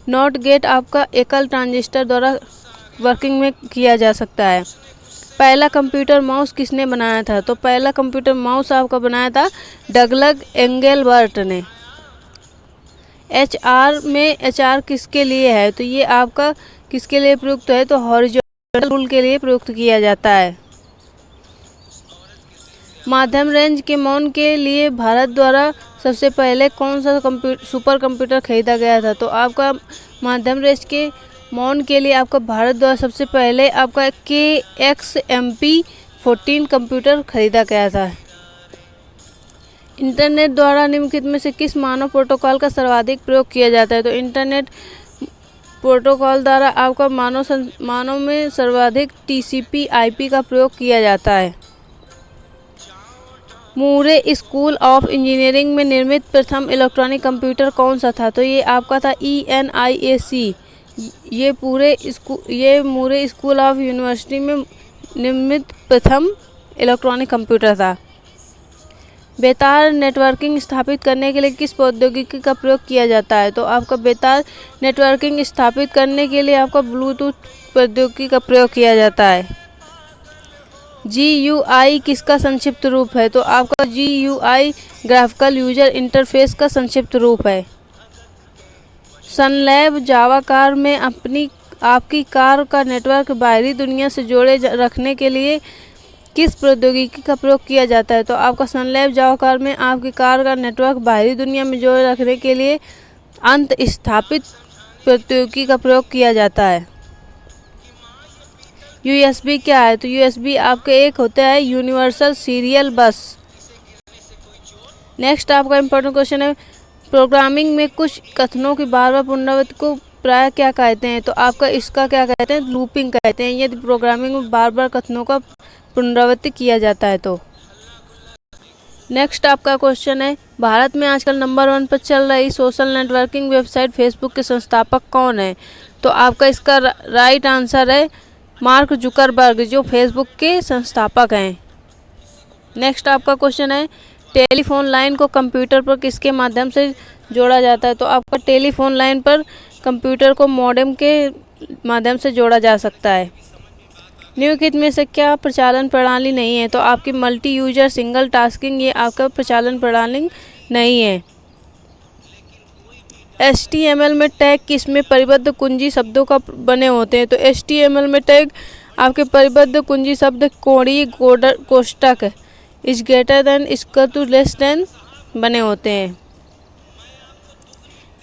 नॉट गेट आपका एकल ट्रांजिस्टर द्वारा वर्किंग में किया जा सकता है। पहला कंप्यूटर माउस किसने बनाया था? तो पहला कंप्यूटर माउस आपका बनाया था डगलस एंगलबर्ट ने। HR में HR किसके लिए है? तो ये आपका किसके लिए प्रयुक्त है? तो हॉरिजॉन्टल रूल के लिए प्रयुक्त किया जाता है। मध्यम रेंज के मॉन के लिए भारत द्वारा सबसे पहले कौन सा सुपर कंप्यूटर खरीदा गया था? तो आपका मध्यम रेंज के मॉन के लिए आपका भारत द्वारा सबसे पहले आपका KXMP14 कंप्यूटर खरीदा गया था। इंटरनेट द्वारा निम्नलिखित में से किस मानव प्रोटोकॉल का सर्वाधिक प्रयोग किया जाता है? तो इंटरनेट प्रोटोकॉल द्वारा आपका मानव में सर्वाधिक TCP/IP का प्रयोग किया जाता है। मूरे स्कूल ऑफ इंजीनियरिंग में निर्मित प्रथम इलेक्ट्रॉनिक कंप्यूटर कौन सा था? तो ये आपका था ENIAC। ये मूरे स्कूल ऑफ यूनिवर्सिटी में निर्मित प्रथम इलेक्ट्रॉनिक कंप्यूटर था। बेतार नेटवर्किंग स्थापित करने के लिए किस प्रौद्योगिकी का प्रयोग किया जाता है? तो आपका बेतार नेटवर्किंग स्थापित करने के लिए आपका ब्लूटूथ प्रौद्योगिकी का प्रयोग किया जाता है। GUI किसका संक्षिप्त रूप है? तो आपका GUI ग्राफिकल यूजर इंटरफेस का संक्षिप्त रूप है। सनलैब जावा कार में आपकी कार का नेटवर्क बाहरी दुनिया से जोड़े रखने के लिए किस प्रौद्योगिकी का प्रयोग किया जाता है? तो आपका सनलैब जावा कार में आपकी कार का नेटवर्क बाहरी दुनिया में जोड़े रखने के लिए अंत स्थापित प्रौद्योगिकी का प्रयोग किया जाता है। USB क्या है? तो USB आपके एक होता है यूनिवर्सल सीरियल बस। नेक्स्ट आपका इम्पोर्टेंट क्वेश्चन है, प्रोग्रामिंग में कुछ कथनों की बार बार पुनरावृत्ति को प्राय क्या कहते हैं? तो आपका इसका क्या कहते हैं? लूपिंग कहते हैं, यदि प्रोग्रामिंग में बार बार कथनों का पुनरावृत्ति किया जाता है तो। नेक्स्ट आपका क्वेश्चन है, भारत में आजकल नंबर 1 पर चल रही सोशल नेटवर्किंग वेबसाइट फेसबुक के संस्थापक कौन है? तो आपका इसका राइट आंसर है मार्क जुकरबर्ग, जो फेसबुक के संस्थापक हैं। नेक्स्ट आपका क्वेश्चन है, टेलीफोन लाइन को कंप्यूटर पर किसके माध्यम से जोड़ा जाता है? तो आपका टेलीफोन लाइन पर कंप्यूटर को मॉडेम के माध्यम से जोड़ा जा सकता है। निम्नलिखित में से क्या प्रचालन प्रणाली नहीं है? तो आपकी मल्टी यूजर सिंगल टास्किंग, ये आपका प्रचालन प्रणाली नहीं है। HTML में टैग किसमें परिबद्ध कुंजी शब्दों का बने होते हैं? तो HTML में टैग आपके परिबद्ध कुंजी शब्द कोड़ी कोष्टक is greater than equal to less than बने होते हैं।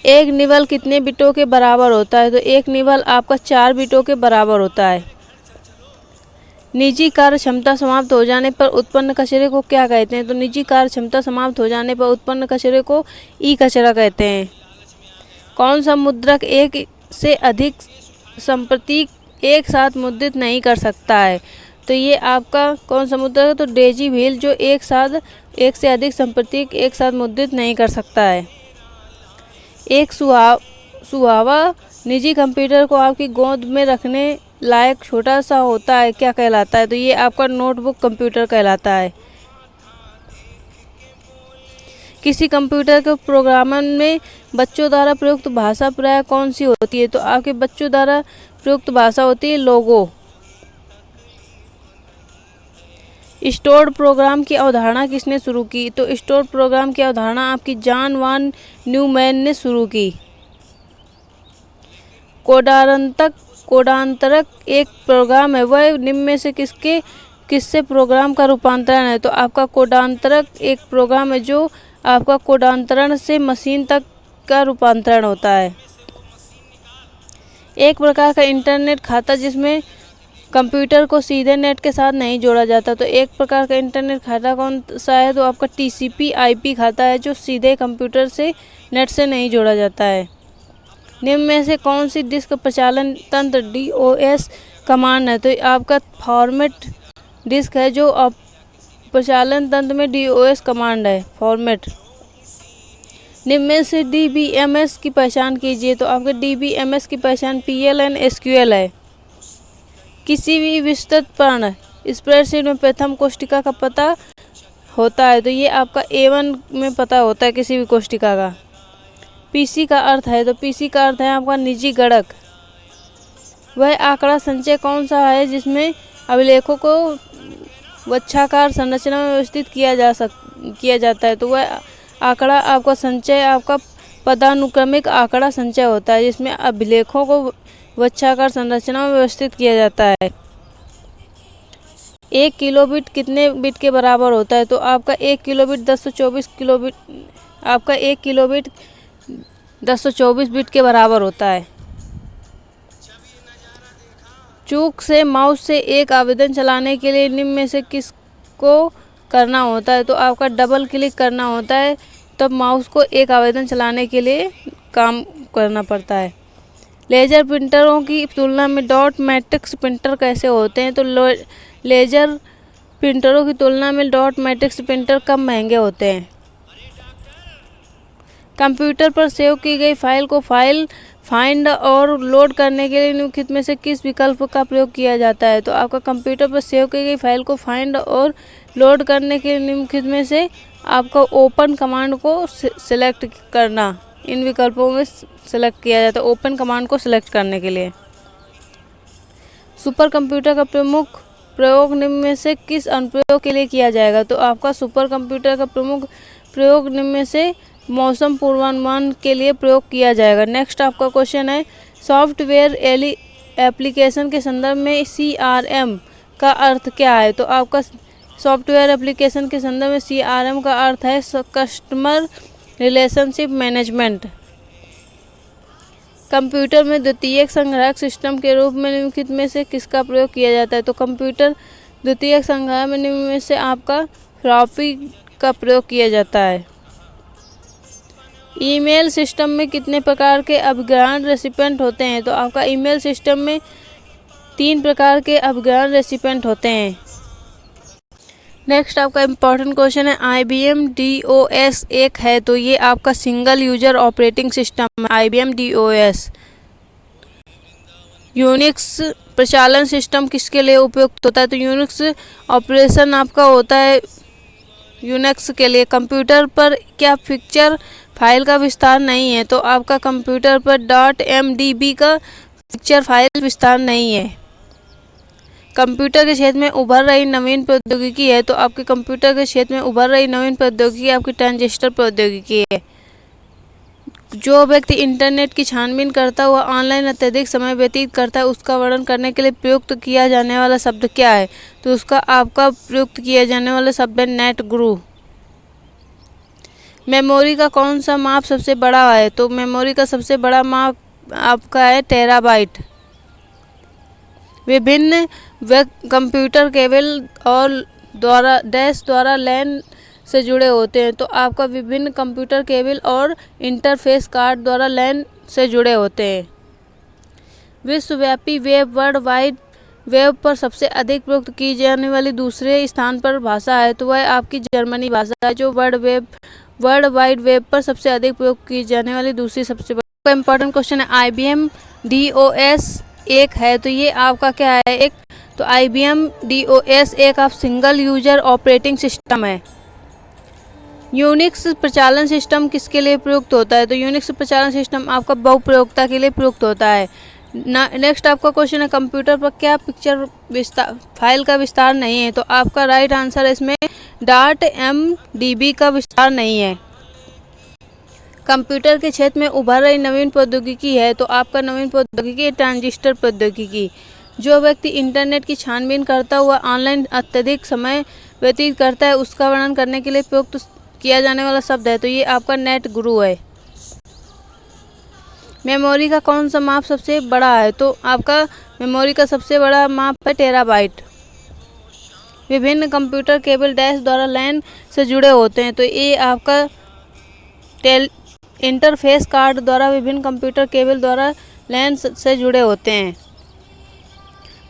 एक निबल कितने बिटों के बराबर होता है? तो एक निबल आपका 4 बिटों के बराबर होता है। निजी कार्य क्षमता समाप्त हो जाने पर उत्पन्न कचरे को क्या कहते हैं? तो निजी कार्य क्षमता समाप्त हो जाने पर उत्पन्न कचरे को ई कचरा कहते हैं। कौन सा मुद्रक एक से अधिक संप्रतीक एक साथ मुद्रित नहीं कर सकता है? तो ये आपका कौन सा मुद्रक है? तो डेजी व्हील, जो एक से अधिक संप्रतीक एक साथ मुद्रित नहीं कर सकता है। एक सुहावा निजी कंप्यूटर को आपकी गोद में रखने लायक छोटा सा होता है, क्या कहलाता है? तो ये आपका नोटबुक कंप्यूटर कहलाता है। किसी कंप्यूटर के प्रोग्रामन में बच्चों द्वारा प्रयुक्त भाषा प्राय कौन सी होती है? तो आपके बच्चों द्वारा प्रयुक्त भाषा होती है लोगो। स्टोर्ड प्रोग्राम की अवधारणा किसने शुरू की? तो स्टोर्ड प्रोग्राम की अवधारणा आपकी जॉन वान न्यूमैन ने शुरू की। कोडांतरक एक प्रोग्राम है, वह निम्न में से किससे प्रोग्राम का रूपांतरण है? तो आपका कोडांतरक एक प्रोग्राम है जो आपका कोडांतरण से मशीन तक का रूपांतरण होता है। एक प्रकार का इंटरनेट खाता जिसमें कंप्यूटर को सीधे नेट के साथ नहीं जोड़ा जाता, तो एक प्रकार का इंटरनेट खाता कौन सा है? तो आपका TCP/IP खाता है, जो सीधे कंप्यूटर से नेट से नहीं जोड़ा जाता है। निम्न में से कौन सी डिस्क प्रचालन तंत्र DOS कमांड है? तो आपका फॉर्मेट डिस्क है, जो प्रचालन तंत्र में DOS कमांड है, फॉर्मेट। निम्न में से DBMS की पहचान कीजिए। तो आपके DBMS की पहचान PL एंड SQL है। किसी भी विस्तृत पर्ण स्प्रेडशीट में प्रथम कोष्ठिका का पता होता है, तो ये आपका A1 में पता होता है किसी भी कोष्ठिका का। PC का अर्थ है, तो PC का अर्थ है आपका निजी गणक। वह आंकड़ा संचय कौन सा है जिसमें अभिलेखों को वृक्षाकार संरचना में व्यवस्थित किया जाता है? तो वह आंकड़ा आपका संचय आपका पदानुक्रमिक आंकड़ा संचय होता है, जिसमें अभिलेखों को वृक्षाकार संरचना में व्यवस्थित किया जाता है। 1 किलोबिट कितने बिट के बराबर होता है? तो आपका 1 किलोबिट 1024 किलोबिट, आपका 1 किलोबिट 1024 बिट के बराबर होता है। चूक से माउस से एक आवेदन चलाने के लिए निम्न में से किसको करना होता है? तो आपका डबल क्लिक करना होता है, तब माउस को एक आवेदन चलाने के लिए काम करना पड़ता है। लेजर प्रिंटरों की तुलना में डॉट मैट्रिक्स प्रिंटर कैसे होते हैं? तो लेजर प्रिंटरों की तुलना में डॉट मैट्रिक्स प्रिंटर कम महंगे होते हैं। कंप्यूटर पर सेव की गई फाइल को फाइंड और लोड करने के लिए निम्नलिखित में से किस विकल्प का प्रयोग किया जाता है? तो आपका कंप्यूटर पर सेव की गई फाइल को फाइंड और लोड करने के लिए निम्नलिखित में से आपका ओपन कमांड को सिलेक्ट करना, इन विकल्पों में सिलेक्ट किया जाता है ओपन कमांड को सिलेक्ट करने के लिए। सुपर कंप्यूटर का प्रमुख प्रयोग निम्न में से किस अनुप्रयोग के लिए किया जाएगा? तो आपका सुपर कंप्यूटर का प्रमुख प्रयोग निम्न में से मौसम पूर्वानुमान के लिए प्रयोग किया जाएगा। नेक्स्ट आपका क्वेश्चन है, सॉफ्टवेयर एप्लीकेशन के संदर्भ में CRM का अर्थ क्या है? तो आपका सॉफ्टवेयर एप्लीकेशन के संदर्भ में CRM का अर्थ है कस्टमर रिलेशनशिप मैनेजमेंट। कंप्यूटर में द्वितीयक संग्राहक सिस्टम के रूप में निम्नलिखित में से किसका प्रयोग किया जाता है? तो कंप्यूटर द्वितीयक संग्राहक में निम्न में से आपका फ्लॉपी का प्रयोग किया जाता है। ईमेल सिस्टम में कितने प्रकार के अभिग्रहण रेसिपिएंट होते हैं? तो आपका ईमेल सिस्टम में 3 प्रकार के अभिग्रहण रेसिपिएंट होते हैं। नेक्स्ट आपका इम्पोर्टेंट क्वेश्चन है, IBM DOS एक है, तो ये आपका सिंगल यूजर ऑपरेटिंग सिस्टम है IBM DOS। यूनिक्स प्रचालन सिस्टम किसके लिए उपयुक्त होता है? तो यूनिक्स ऑपरेशन आपका होता है यूनिक्स के लिए। कंप्यूटर पर क्या पिक्चर फाइल का विस्तार नहीं है? तो आपका कंप्यूटर पर .mdb का पिक्चर फाइल विस्तार नहीं है। कंप्यूटर के क्षेत्र में उभर रही नवीन प्रौद्योगिकी है, तो आपके कंप्यूटर के क्षेत्र में उभर रही नवीन प्रौद्योगिकी आपकी ट्रांजिस्टर प्रौद्योगिकी है। जो व्यक्ति इंटरनेट की छानबीन करता हुआ ऑनलाइन अत्यधिक समय व्यतीत करता है, उसका वर्णन करने के लिए प्रयुक्त किया जाने वाला शब्द क्या है? तो उसका आपका प्रयुक्त किया जाने वाला शब्द है नेट गुरु। मेमोरी का कौन सा माप सबसे बड़ा है? तो मेमोरी का सबसे बड़ा माप आपका है टेराबाइट। विभिन्न कंप्यूटर केबल और द्वारा लैन से जुड़े होते हैं, तो आपका विभिन्न कंप्यूटर केबल और इंटरफेस कार्ड द्वारा लैन से जुड़े होते हैं। विश्वव्यापी वेब वर्ल्ड वाइड वेब पर सबसे अधिक प्रयुक्त की जाने वाली दूसरे स्थान पर भाषा है, तो वह आपकी जर्मनी भाषा है, जो वर्ल्ड वाइड वेब पर सबसे अधिक प्रयोग की जाने वाली दूसरी सबसे बड़ी। इंपॉर्टेंट क्वेश्चन है, IBM DOS एक है, तो ये आपका क्या है? एक, तो IBM DOS एक आप सिंगल यूजर ऑपरेटिंग सिस्टम है। यूनिक्स प्रचालन सिस्टम किसके लिए प्रयुक्त होता है? तो यूनिक्स प्रचालन सिस्टम आपका बहुप्रयोगता के लिए प्रयुक्त होता है। नेक्स्ट आपका क्वेश्चन है, कंप्यूटर पर क्या पिक्चर फाइल का विस्तार नहीं है? तो आपका राइट आंसर है इसमें .mdb का विस्तार नहीं है। कंप्यूटर के क्षेत्र में उभर रही नवीन प्रौद्योगिकी है, तो आपका नवीन प्रौद्योगिकी ट्रांजिस्टर प्रौद्योगिकी। जो व्यक्ति इंटरनेट की छानबीन करता हुआ ऑनलाइन अत्यधिक समय व्यतीत करता है, उसका वर्णन करने के लिए प्रयुक्त किया जाने वाला शब्द है, तो ये आपका नेट गुरु है। मेमोरी का कौन सा माप सबसे बड़ा है? तो आपका मेमोरी का सबसे बड़ा माप है टेराबाइट। विभिन्न कंप्यूटर केबल डैश द्वारा लैन से जुड़े होते हैं, तो ये आपका इंटरफेस कार्ड द्वारा विभिन्न कंप्यूटर केबल द्वारा लैन से जुड़े होते हैं।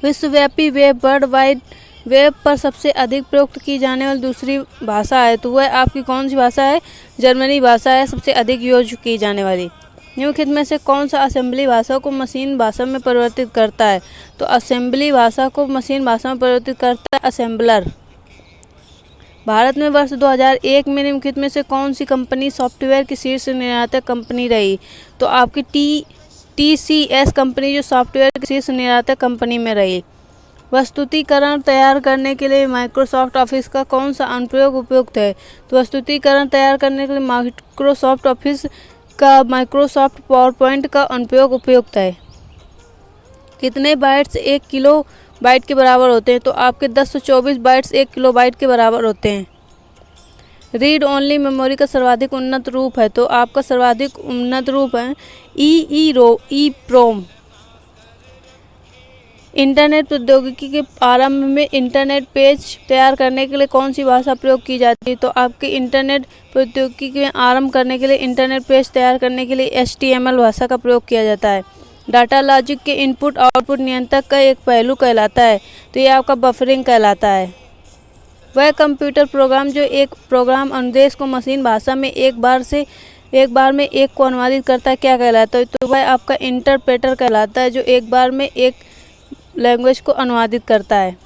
विश्वव्यापी वेब वर्ल्ड वाइड वेब पर सबसे अधिक प्रयुक्त की जाने वाली दूसरी भाषा है तो वह आपकी कौन सी भाषा है? जर्मनी भाषा है सबसे अधिक यूज की जाने वाली। निम्नलिखित में से कौन सा असेंबली भाषा को मशीन भाषा में परिवर्तित करता है? तो असेंबली भाषा को मशीन भाषा में परिवर्तित करता है असेंबलर। भारत में वर्ष 2001 में निम्नलिखित में से कौन सी कंपनी सॉफ्टवेयर की शीर्ष निर्यातक कंपनी रही? तो आपकी TCS कंपनी जो सॉफ्टवेयर की शीर्ष निर्यातक कंपनी में रही। वस्तुतिकरण तैयार करने के लिए माइक्रोसॉफ्ट ऑफिस का कौन सा अनुप्रयोग उपयुक्त है? तो वस्तुतिकरण तैयार करने के लिए माइक्रोसॉफ्ट ऑफिस का माइक्रोसॉफ्ट पावर पॉइंट का अनुप्रयोग उपयुक्त है। कितने बाइट्स 1 किलो बाइट के बराबर होते हैं? तो आपके 1024 बाइट्स 1 किलोबाइट के बराबर होते हैं। रीड ओनली मेमोरी का सर्वाधिक उन्नत रूप है तो आपका सर्वाधिक उन्नत रूप है EEPROM। इंटरनेट प्रौद्योगिकी के आरंभ में इंटरनेट पेज तैयार करने के लिए कौन सी भाषा प्रयोग की जाती है? तो आपके इंटरनेट प्रौद्योगिकी में आरंभ करने के लिए इंटरनेट पेज तैयार करने के लिए HTML भाषा का प्रयोग किया जाता है। डाटा लॉजिक के इनपुट आउटपुट नियंत्रक का एक पहलू कहलाता है तो ये आपका बफरिंग कहलाता है। वह कंप्यूटर प्रोग्राम जो एक प्रोग्राम अनुदेश को मशीन भाषा में एक बार में एक को अनुवादित करता है क्या कहलाता है? तो वह आपका इंटरप्रेटर कहलाता है जो एक बार में एक लैंग्वेज को अनुवादित करता है।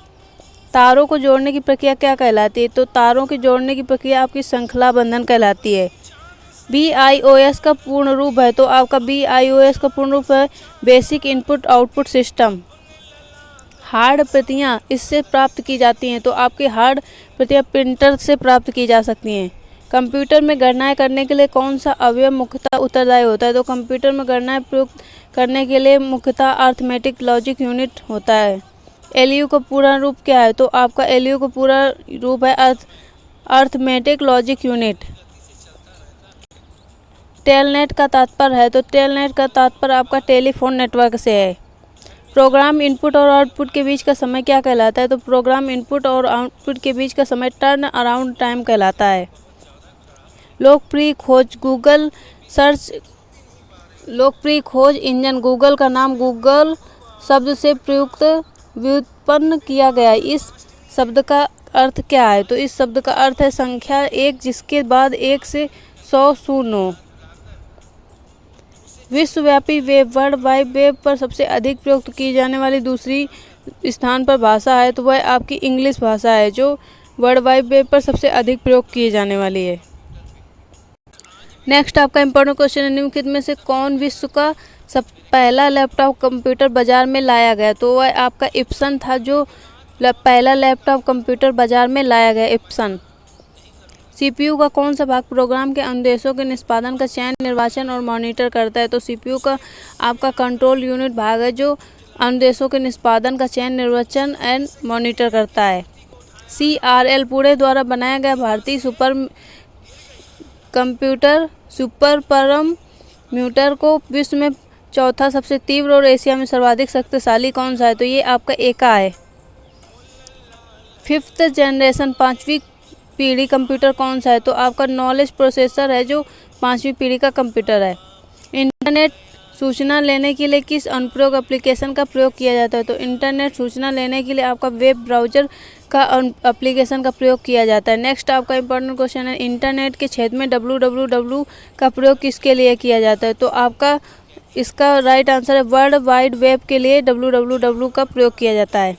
तारों को जोड़ने की प्रक्रिया क्या कहलाती है? तो तारों के जोड़ने की प्रक्रिया आपकी श्रृंखला बंधन कहलाती है। BIOS का पूर्ण रूप है तो आपका BIOS का पूर्ण रूप है basic input output system. Hard प्रतियां इससे प्राप्त की जाती हैं तो आपकी हार्ड प्रतियां प्रिंटर से प्राप्त की जा सकती हैं। कंप्यूटर में गणनाएं करने के लिए कौन सा अवयव मुख्यतः उत्तरदायी होता है? तो कंप्यूटर में गणनाएं प्रयुक्त करने के लिए मुख्यतः अर्थमेटिक लॉजिक यूनिट होता है। LU का पूरा रूप क्या है? तो आपका LU का पूरा रूप है अर्थमेटिक लॉजिक यूनिट। टेलनेट का तात्पर्य है तो टेलनेट का तात्पर्य आपका टेलीफोन नेटवर्क से है। प्रोग्राम इनपुट और आउटपुट के बीच का समय क्या कहलाता है? तो प्रोग्राम इनपुट और आउटपुट के बीच का समय टर्न अराउंड टाइम कहलाता है। लोकप्रिय खोज इंजन गूगल का नाम गूगल शब्द से व्युत्पन्न किया गया। इस शब्द का अर्थ क्या है? तो इस शब्द का अर्थ है संख्या 1 जिसके बाद 1 से 100 शून्य। विश्वव्यापी वेब वर्ल्ड वाइड वेब पर सबसे अधिक प्रयुक्त की जाने वाली दूसरी स्थान पर भाषा है तो वह आपकी इंग्लिश भाषा है जो वर्ल्ड वाइड वेब पर सबसे अधिक प्रयोग की जाने वाली है। नेक्स्ट आपका इंपॉर्टेंट क्वेश्चन है निम्नलिखित में से कौन विश्व का पहला लैपटॉप कंप्यूटर बाजार में लाया गया? तो वह आपका इप्सन था जो पहला लैपटॉप कंप्यूटर बाजार में लाया गया इप्सन। CPU का कौन सा भाग प्रोग्राम के अनुदेशों के निष्पादन का चयन निर्वाचन और मॉनिटर करता है? तो CPU का आपका कंट्रोल यूनिट भाग है जो अनुदेशों के निष्पादन का चयन निर्वाचन एंड मॉनिटर करता है। CRL पुणे द्वारा बनाया गया भारतीय सुपर परम्यूटर को विश्व में चौथा सबसे तीव्र और एशिया में सर्वाधिक शक्तिशाली कौन सा है? तो ये आपका एका है। 5th जनरेशन 5वीं पीढ़ी कंप्यूटर कौन सा है? तो आपका नॉलेज प्रोसेसर है जो 5वीं पीढ़ी का कंप्यूटर है। इंटरनेट सूचना लेने के लिए किस अनुप्रयोग एप्लीकेशन का प्रयोग किया जाता है? तो इंटरनेट सूचना लेने के लिए आपका वेब ब्राउज़र का एप्लीकेशन का प्रयोग किया जाता है। नेक्स्ट आपका इंपॉर्टेंट क्वेश्चन है इंटरनेट के क्षेत्र में www का प्रयोग किसके लिए किया जाता है? तो आपका इसका राइट आंसर है वर्ल्ड वाइड वेब के लिए www का प्रयोग किया जाता है।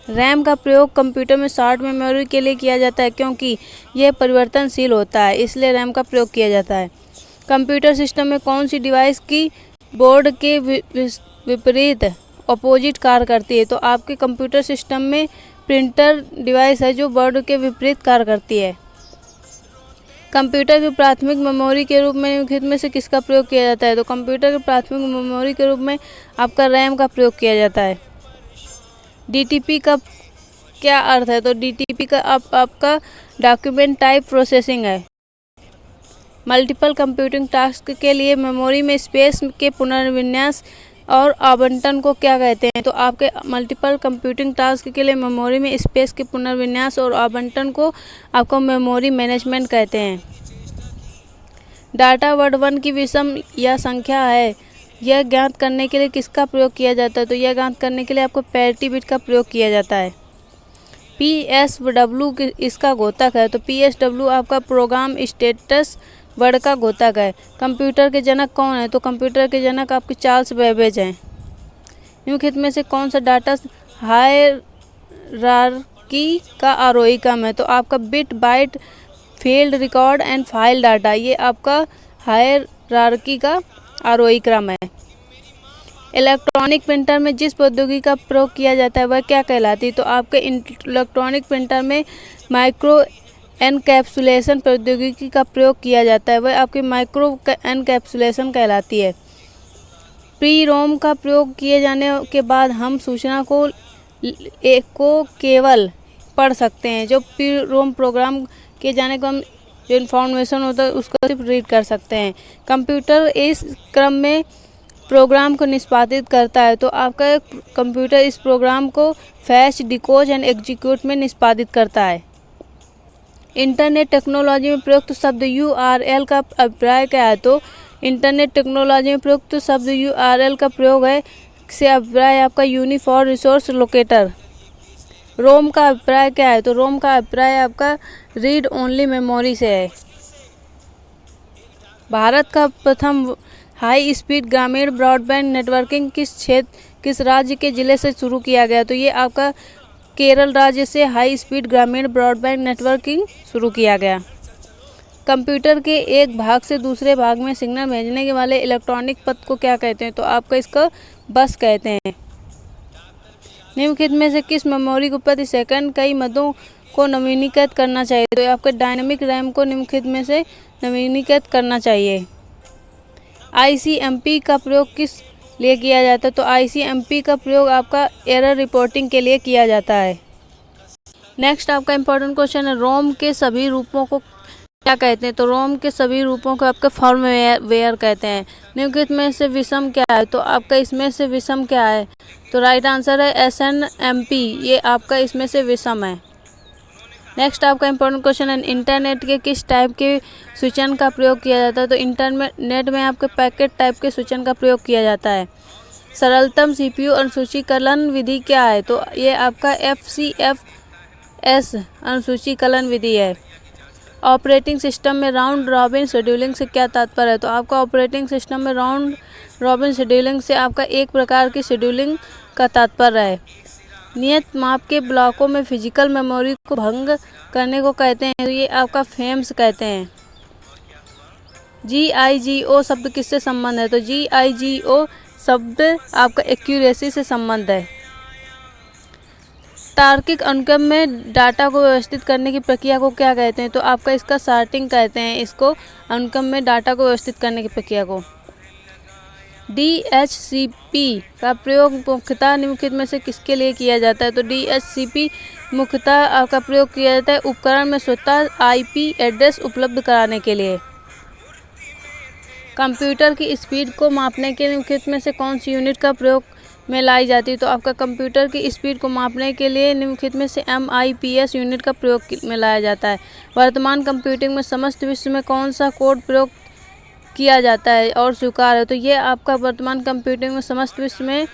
रैम का प्रयोग कंप्यूटर में शॉर्ट मेमोरी के लिए किया जाता है क्योंकि यह परिवर्तनशील होता है इसलिए रैम का प्रयोग किया जाता है। कंप्यूटर सिस्टम में कौन सी डिवाइस की बोर्ड के विपरीत अपोजिट कार्य करती है? तो आपके कंप्यूटर सिस्टम में प्रिंटर डिवाइस है जो बोर्ड के विपरीत कार्य करती है। कंप्यूटर की प्राथमिक मेमोरी के रूप में निम्नलिखित में से किसका प्रयोग किया जाता है? तो कंप्यूटर की प्राथमिक मेमोरी के रूप में आपका रैम का प्रयोग किया जाता है। DTP का क्या अर्थ है? तो DTP का आपका डॉक्यूमेंट टाइप प्रोसेसिंग है। मल्टीपल कंप्यूटिंग टास्क के लिए मेमोरी में स्पेस के पुनर्विन्यास और आवंटन को क्या कहते हैं? तो आपके मल्टीपल कंप्यूटिंग टास्क के लिए मेमोरी में स्पेस के पुनर्विन्यास और आवंटन को आपको मेमोरी मैनेजमेंट कहते हैं। डाटा वर्ड 1 की विषम या संख्या है यह ज्ञात करने के लिए किसका प्रयोग किया जाता है? तो यह ज्ञात करने के लिए आपको पैरिटी बिट का प्रयोग किया जाता है। PSW इसका घोतक है। तो PSW आपका प्रोग्राम स्टेटस वर्ड का घोतक है। कंप्यूटर के जनक कौन है? तो कंप्यूटर के जनक आपके चार्ल्स बेबेज हैं। निम्नलिखित में से कौन सा डाटा हायरार्की का आरोही क्रम है? तो आपका bit byte field record and file data, ये आपका हायरार्की का आरोही क्रम है। इलेक्ट्रॉनिक प्रिंटर में जिस प्रौद्योगिकी का प्रयोग किया जाता है वह क्या कहलाती है? तो आपके इलेक्ट्रॉनिक प्रिंटर में माइक्रो एनकैप्सुलेशन प्रौद्योगिकी का प्रयोग किया जाता है, वह आपकी माइक्रो एनकैप्सुलेशन कहलाती है। प्री रोम का प्रयोग किए जाने के बाद हम सूचना को केवल पढ़ सकते हैं। जो प्री रोम प्रोग्राम किए जाने को हम जो इन्फॉर्मेशन होता है उसको सिर्फ रीड कर सकते हैं। कंप्यूटर इस क्रम में प्रोग्राम को निष्पादित करता है। तो आपका कंप्यूटर इस प्रोग्राम को फैच, डिकोड एंड एग्जीक्यूट में निष्पादित करता है। इंटरनेट टेक्नोलॉजी में प्रयुक्त शब्द URL का अभिप्राय क्या है? तो इंटरनेट टेक्नोलॉजी में प्रयुक्त शब्द URL का प्रयोग है से अभिप्राय आपका यूनिफॉर्म रिसोर्स लोकेटर। रोम का अभिप्राय क्या है? तो रोम का अभिप्राय आपका रीड ओनली मेमोरी से है। भारत का प्रथम हाई स्पीड ग्रामीण ब्रॉडबैंड नेटवर्किंग किस राज्य के ज़िले से शुरू किया गया? तो ये आपका केरल राज्य से हाई स्पीड ग्रामीण ब्रॉडबैंड नेटवर्किंग शुरू किया गया। कंप्यूटर के एक भाग से दूसरे भाग में सिग्नल भेजने के वाले इलेक्ट्रॉनिक पथ को क्या कहते हैं? तो आपका इसका बस कहते हैं। निम्नलिखित में से किस मेमोरी को प्रति सेकंड कई मदों को नवीनीकृत करना चाहिए? तो आपके डायनेमिक रैम को निम्नलिखित में से नवीनीकृत करना चाहिए। ICMP का प्रयोग किस लिए किया जाता है? तो ICMP का प्रयोग आपका एरर रिपोर्टिंग के लिए किया जाता है। नेक्स्ट आपका इम्पोर्टेंट क्वेश्चन है, रोम के सभी रूपों को क्या कहते हैं? तो रोम के सभी रूपों को आपका फर्मवेयर कहते हैं। निम्नलिखित में से विषम क्या है? तो आपका इसमें से विषम क्या है? तो राइट आंसर है SNMP, ये आपका इसमें से विषम है। नेक्स्ट आपका इम्पोर्टेंट क्वेश्चन है, इंटरनेट के किस टाइप के सूचन का प्रयोग किया जाता है? तो इंटरनेट में आपके पैकेट टाइप के सूचन का प्रयोग किया जाता है। सरलतम CPU अनुसूचीकरण विधि क्या है? तो ये आपका FCFS अनुसूचीकरण विधि है। ऑपरेटिंग सिस्टम में राउंड रॉबिन शेड्यूलिंग से क्या तात्पर्य है? तो आपका ऑपरेटिंग सिस्टम में राउंड रॉबिन शेड्यूलिंग से आपका एक प्रकार की शेड्यूलिंग का तात्पर्य है। नियत माप के ब्लॉकों में फिजिकल मेमोरी को भंग करने को कहते हैं, तो ये आपका फ्रेम्स कहते हैं। GIGO शब्द किससे संबंध है? तो GIGO शब्द आपका एक्यूरेसी से संबंध है। तार्किक अनुक्रम में डाटा को व्यवस्थित करने की प्रक्रिया को क्या कहते हैं? तो आपका इसका सॉर्टिंग कहते हैं, इसको अनुक्रम में डाटा को व्यवस्थित करने की प्रक्रिया को। DHCP का प्रयोग मुख्यतः निम्नलिखित में से किसके लिए किया जाता है? तो DHCP मुख्यतः आपका प्रयोग किया जाता है उपकरण में स्वतः IP एड्रेस उपलब्ध कराने के लिए। कंप्यूटर की स्पीड को मापने के निम्नलिखित में से कौन सी यूनिट का प्रयोग में लाई जाती है? तो आपका कंप्यूटर की स्पीड को मापने के लिए निम्नलिखित में से MIPS यूनिट का प्रयोग में लाया जाता है। वर्तमान कंप्यूटिंग में समस्त विश्व में कौन सा कोड प्रयोग किया जाता है और स्वीकार है? तो ये आपका वर्तमान कंप्यूटिंग में समस्त विश्व में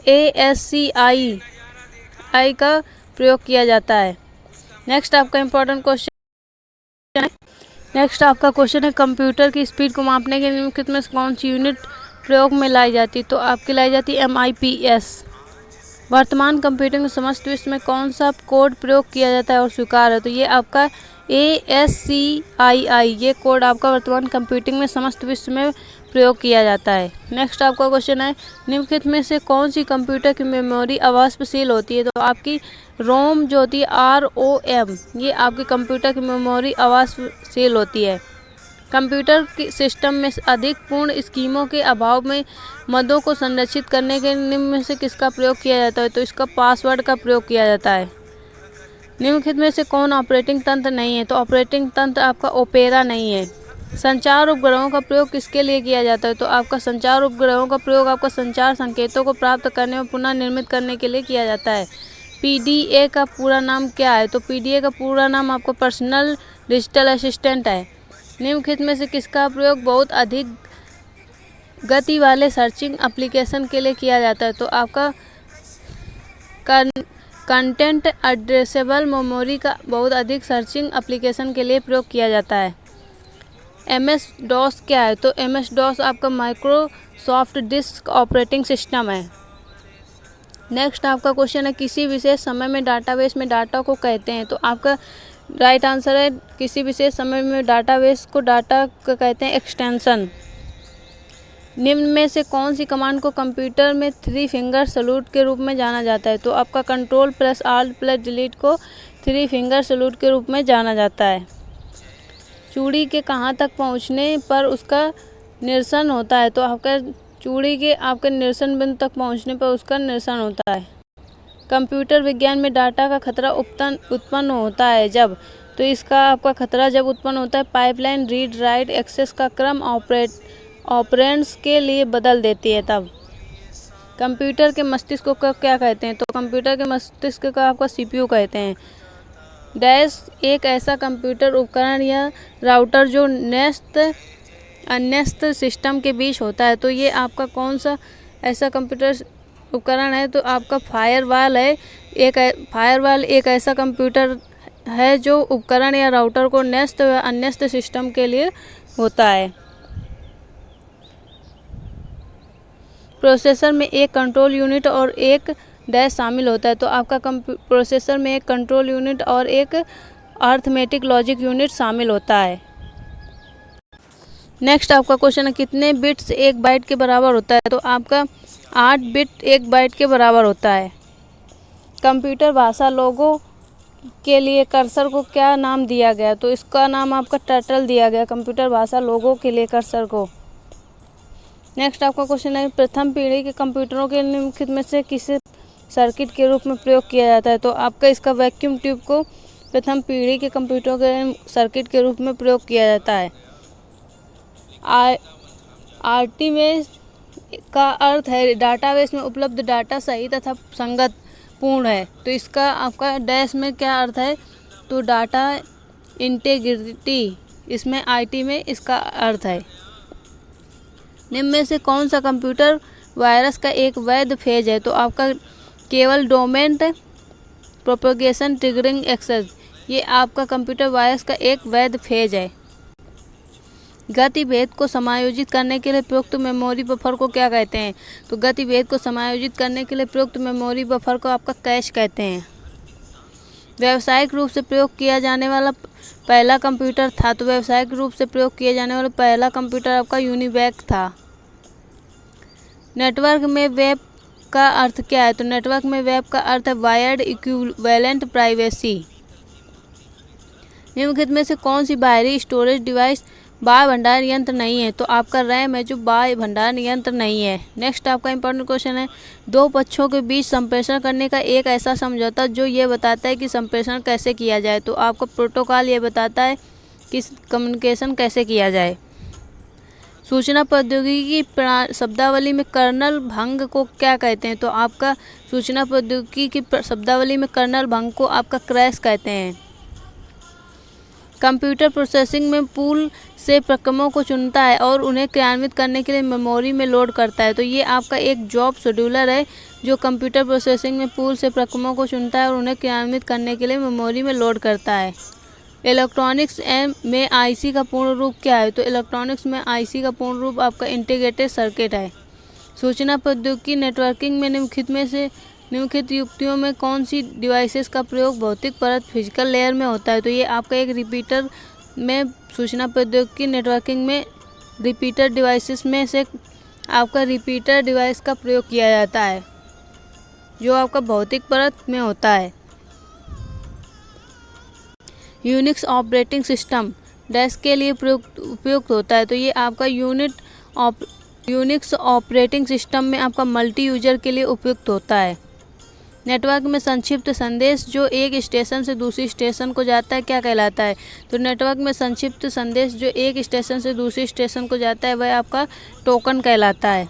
ASCII का प्रयोग किया जाता है। नेक्स्ट आपका इम्पोर्टेंट क्वेश्चन है, कंप्यूटर की स्पीड को मापने के निम्नलिखित में कौन सी यूनिट प्रयोग में लाई जाती है? तो आपकी लाई जाती है MIPS। वर्तमान कंप्यूटिंग में समस्त विश्व में कौन सा कोड प्रयोग किया जाता है और स्वीकार है? तो ये आपका ASCII, ये कोड आपका वर्तमान कंप्यूटिंग में समस्त विश्व में प्रयोग किया जाता है। नेक्स्ट आपका क्वेश्चन है, निम्नलिखित में से कौन सी कंप्यूटर की मेमोरी अवाष्पशील होती है? तो आपकी रोम जो होती है ROM, ये आपकी कंप्यूटर की मेमोरी अवाष्पशील होती है। कंप्यूटर की सिस्टम में अधिक पूर्ण स्कीमों के अभाव में मदों को संरक्षित करने के निम्न में से किसका प्रयोग किया जाता है? तो इसका पासवर्ड का प्रयोग किया जाता है। निम्नलिखित में से कौन ऑपरेटिंग तंत्र नहीं है? तो ऑपरेटिंग तंत्र आपका ओपेरा नहीं है। संचार उपग्रहों का प्रयोग किसके लिए किया जाता है? तो आपका संचार उपग्रहों का प्रयोग आपका संचार संकेतों को प्राप्त करने और पुनः निर्मित करने के लिए किया जाता है। PDA का पूरा नाम क्या है? तो PDA का पूरा नाम आपको पर्सनल डिजिटल असिस्टेंट है। निम्नलिखित में से किसका प्रयोग बहुत अधिक गति वाले सर्चिंग एप्लीकेशन के लिए किया जाता है? तो आपका कंटेंट एड्रेसेबल मेमोरी का बहुत अधिक सर्चिंग एप्लीकेशन के लिए प्रयोग किया जाता है। MS DOS क्या है? तो MS DOS आपका माइक्रोसॉफ्ट डिस्क ऑपरेटिंग सिस्टम है। नेक्स्ट आपका क्वेश्चन है किसी विशेष समय में डाटाबेस में डाटा को कहते हैं। तो आपका राइट आंसर है किसी विशेष समय में डाटाबेस को डाटा को कहते हैं एक्सटेंशन। निम्न में से कौन सी कमांड को कंप्यूटर में 3 फिंगर सैल्यूट के रूप में जाना जाता है? तो आपका Ctrl+Alt+Delete को 3 फिंगर सैल्यूट के रूप में जाना जाता है। चूड़ी के कहाँ तक पहुँचने पर उसका निरसन होता है? तो आपका चूड़ी के आपके निरसन बिंदु तक पहुँचने पर उसका निरसन होता है। कंप्यूटर विज्ञान में डाटा का खतरा उत्पन्न होता है जब? तो इसका आपका खतरा जब उत्पन्न होता है पाइपलाइन रीड राइट एक्सेस का क्रम ऑपरेंड्स के लिए बदल देती है तब। कंप्यूटर के मस्तिष्क को क्या कहते हैं? तो कंप्यूटर के मस्तिष्क का आपका CPU कहते हैं। डैश एक ऐसा कंप्यूटर उपकरण या राउटर जो अन्यस्त सिस्टम के बीच होता है। तो ये आपका कौन सा ऐसा कंप्यूटर उपकरण है? तो आपका फायरवॉल है। फायरवॉल एक ऐसा कंप्यूटर है जो उपकरण या राउटर को न्यस्त या अन्यस्त सिस्टम के लिए होता है। प्रोसेसर में एक कंट्रोल यूनिट और एक डैश शामिल होता है। तो आपका प्रोसेसर में एक कंट्रोल यूनिट और एक अरिथमेटिक लॉजिक यूनिट शामिल होता है। नेक्स्ट आपका क्वेश्चन है कितने बिट्स 1 बाइट के बराबर होता है? तो आपका 8 बिट 1 बाइट के बराबर होता है। कंप्यूटर भाषा लोगो के लिए कर्सर को क्या नाम दिया गया? तो इसका नाम आपका टर्टल दिया गया कंप्यूटर भाषा लोगो के लिए कर्सर को। नेक्स्ट आपका क्वेश्चन है प्रथम पीढ़ी के कंप्यूटरों के निम्नलिखित में से किसे सर्किट के रूप में प्रयोग किया जाता है? तो आपका इसका वैक्यूम ट्यूब को प्रथम पीढ़ी के कंप्यूटरों के सर्किट के रूप में प्रयोग किया जाता है। RT में का अर्थ है डाटाबेस में उपलब्ध डाटा सही तथा संगत पूर्ण है। तो इसका आपका डैश में क्या अर्थ है? तो डाटा इंटेग्रिटी इसमें IT में इसका अर्थ है। निम्न में से कौन सा कंप्यूटर वायरस का एक वैध फेज है? तो आपका केवल डोमेन प्रोपेगेशन ट्रिगरिंग एक्सेस ये आपका कंप्यूटर वायरस का एक वैध फेज है। गतिभेद को समायोजित करने के लिए प्रयुक्त मेमोरी बफर को क्या कहते हैं? तो गतिभेद को समायोजित करने के लिए प्रयुक्त मेमोरी बफर को आपका कैश कहते हैं। व्यावसायिक रूप से प्रयोग किया जाने वाला पहला कंप्यूटर था? तो व्यावसायिक रूप से प्रयोग किया जाने वाला पहला कंप्यूटर आपका यूनिवैक था। नेटवर्क में वेब का अर्थ क्या है? तो नेटवर्क में वेब का अर्थ है वायर्ड इक्विवेलेंट प्राइवेसी। निम्नलिखित में से कौन सी बाहरी स्टोरेज डिवाइस बाह्य भंडारण यंत्र नहीं है? तो आपका रैम है जो बाह्य भंडारण यंत्र नहीं है। नेक्स्ट आपका इंपॉर्टेंट क्वेश्चन है दो पक्षों के बीच संप्रेषण करने का एक ऐसा समझौता जो ये बताता है कि संप्रेषण कैसे किया जाए। तो आपका प्रोटोकॉल ये बताता है कि कम्युनिकेशन कैसे किया जाए। सूचना प्रौद्योगिकी की शब्दावली में कर्नल भंग को क्या कहते हैं? तो आपका सूचना प्रौद्योगिकी की शब्दावली में कर्नल भंग को आपका क्रैश कहते हैं। कंप्यूटर प्रोसेसिंग में पूल से प्रक्रमों को चुनता है और उन्हें क्रियान्वित करने के लिए मेमोरी में लोड करता है। तो ये आपका एक जॉब शेड्यूलर है जो कंप्यूटर प्रोसेसिंग में पूल से प्रक्रमों को चुनता है और उन्हें क्रियान्वित करने के लिए मेमोरी में लोड करता है। इलेक्ट्रॉनिक्स में IC का पूर्ण रूप क्या है? तो इलेक्ट्रॉनिक्स में IC का पूर्ण रूप आपका इंटीग्रेटेड सर्किट है। सूचना प्रौद्योगिकी नेटवर्किंग में निम्नलिखित युक्तियों में कौन सी डिवाइसेस का प्रयोग भौतिक परत फिजिकल लेयर में होता है? तो ये आपका एक रिपीटर में सूचना प्रौद्योगिकी नेटवर्किंग में रिपीटर डिवाइसेस में से आपका रिपीटर डिवाइस का प्रयोग किया जाता है जो आपका भौतिक परत में होता है। यूनिक्स ऑपरेटिंग सिस्टम डैश के लिए उपयुक्त होता है। तो ये आपका यूनिक्स ऑपरेटिंग सिस्टम में आपका मल्टी यूजर के लिए उपयुक्त होता है। नेटवर्क में संक्षिप्त संदेश जो एक स्टेशन से दूसरी स्टेशन को जाता है क्या कहलाता है? तो नेटवर्क में संक्षिप्त संदेश जो एक स्टेशन से दूसरी स्टेशन को जाता है वह आपका टोकन कहलाता है।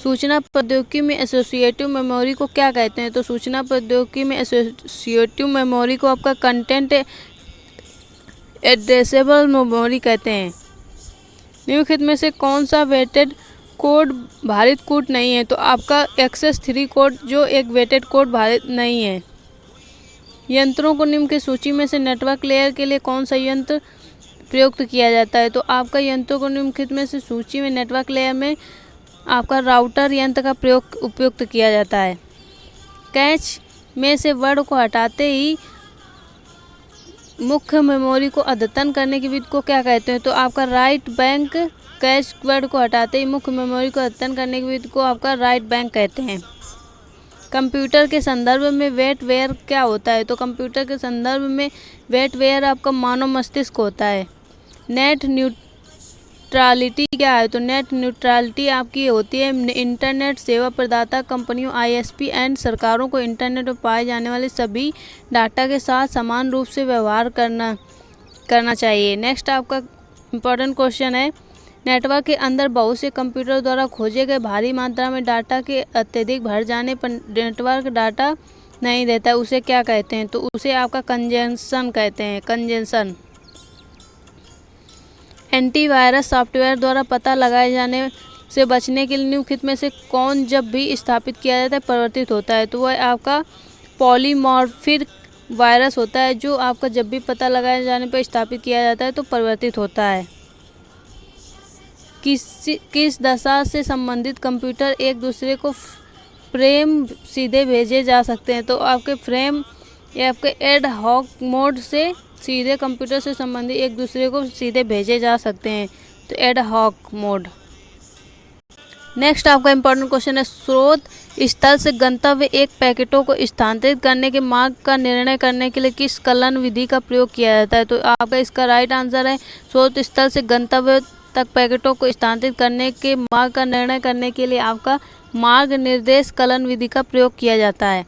सूचना प्रौद्योगिकी में एसोसिएटिव मेमोरी को क्या कहते हैं? तो सूचना प्रौद्योगिकी में एसोसिएटिव मेमोरी को आपका कंटेंट एड्रेसेबल मेमोरी कहते हैं। निम्नलिखित में से कौन सा वेटेड कोड भारित कूट नहीं है, तो आपका एक्सेस 3 कोड जो एक वेटेड कोड भारित नहीं है। यंत्रों को निम्न की सूची में से नेटवर्क लेयर के लिए कौन सा यंत्र प्रयुक्त किया जाता है? तो आपका यंत्रों को निम्नलिखित में से सूची में नेटवर्क लेयर में आपका राउटर यंत्र का प्रयोग उपयुक्त किया जाता है। कैच में से वर्ड को हटाते ही मुख्य मेमोरी को अद्यतन करने की विधि को क्या कहते हैं? तो आपका राइट बैंक कैश वर्ड को हटाते ही मुख्य मेमोरी को अद्यतन करने की विधि को आपका राइट बैंक कहते हैं। कंप्यूटर के संदर्भ में वेटवेयर क्या होता है? तो कंप्यूटर के संदर्भ में वेटवेयर आपका मानव मस्तिष्क होता है। नेट न्यूट्रलिटी क्या है? तो नेट न्यूट्रलिटी आपकी होती है इंटरनेट सेवा प्रदाता कंपनियों आईएसपी एंड सरकारों को इंटरनेट पर पाए जाने वाले सभी डाटा के साथ समान रूप से व्यवहार करना चाहिए। नेक्स्ट आपका इम्पोर्टेंट क्वेश्चन है, नेटवर्क के अंदर बहुत से कंप्यूटर द्वारा खोजे गए भारी मात्रा में डाटा के अत्यधिक भर जाने पर नेटवर्क डाटा नहीं देता, उसे क्या कहते हैं? तो उसे आपका कंजेशन कहते हैं, कंजेशन। एंटीवायरस सॉफ्टवेयर द्वारा पता लगाए जाने से बचने के लिए निम्नलिखित में से कौन जब भी स्थापित किया जाता है परिवर्तित होता है? तो वह आपका पॉलीमॉर्फिक वायरस होता है, जो आपका जब भी पता लगाए जाने पर स्थापित किया जाता है तो परिवर्तित होता है। किस दशा से संबंधित कंप्यूटर एक दूसरे को फ्रेम सीधे भेजे जा सकते हैं? तो आपके फ्रेम या आपके एड हॉक मोड से सीधे कंप्यूटर से संबंधित एक दूसरे को सीधे भेजे जा सकते हैं, तो एड हॉक मोड। नेक्स्ट आपका इंपॉर्टेंट क्वेश्चन है, स्रोत स्थल से गंतव्य एक पैकेटों को स्थानांतरित करने के मार्ग का निर्णय करने के लिए किस कलन विधि का प्रयोग किया जाता है? तो आपका इसका राइट आंसर है, स्रोत स्थल से गंतव्य तक पैकेटों को स्थानांतरित करने के मार्ग का निर्णय करने के लिए आपका मार्ग निर्देश कलन विधि का प्रयोग किया जाता है।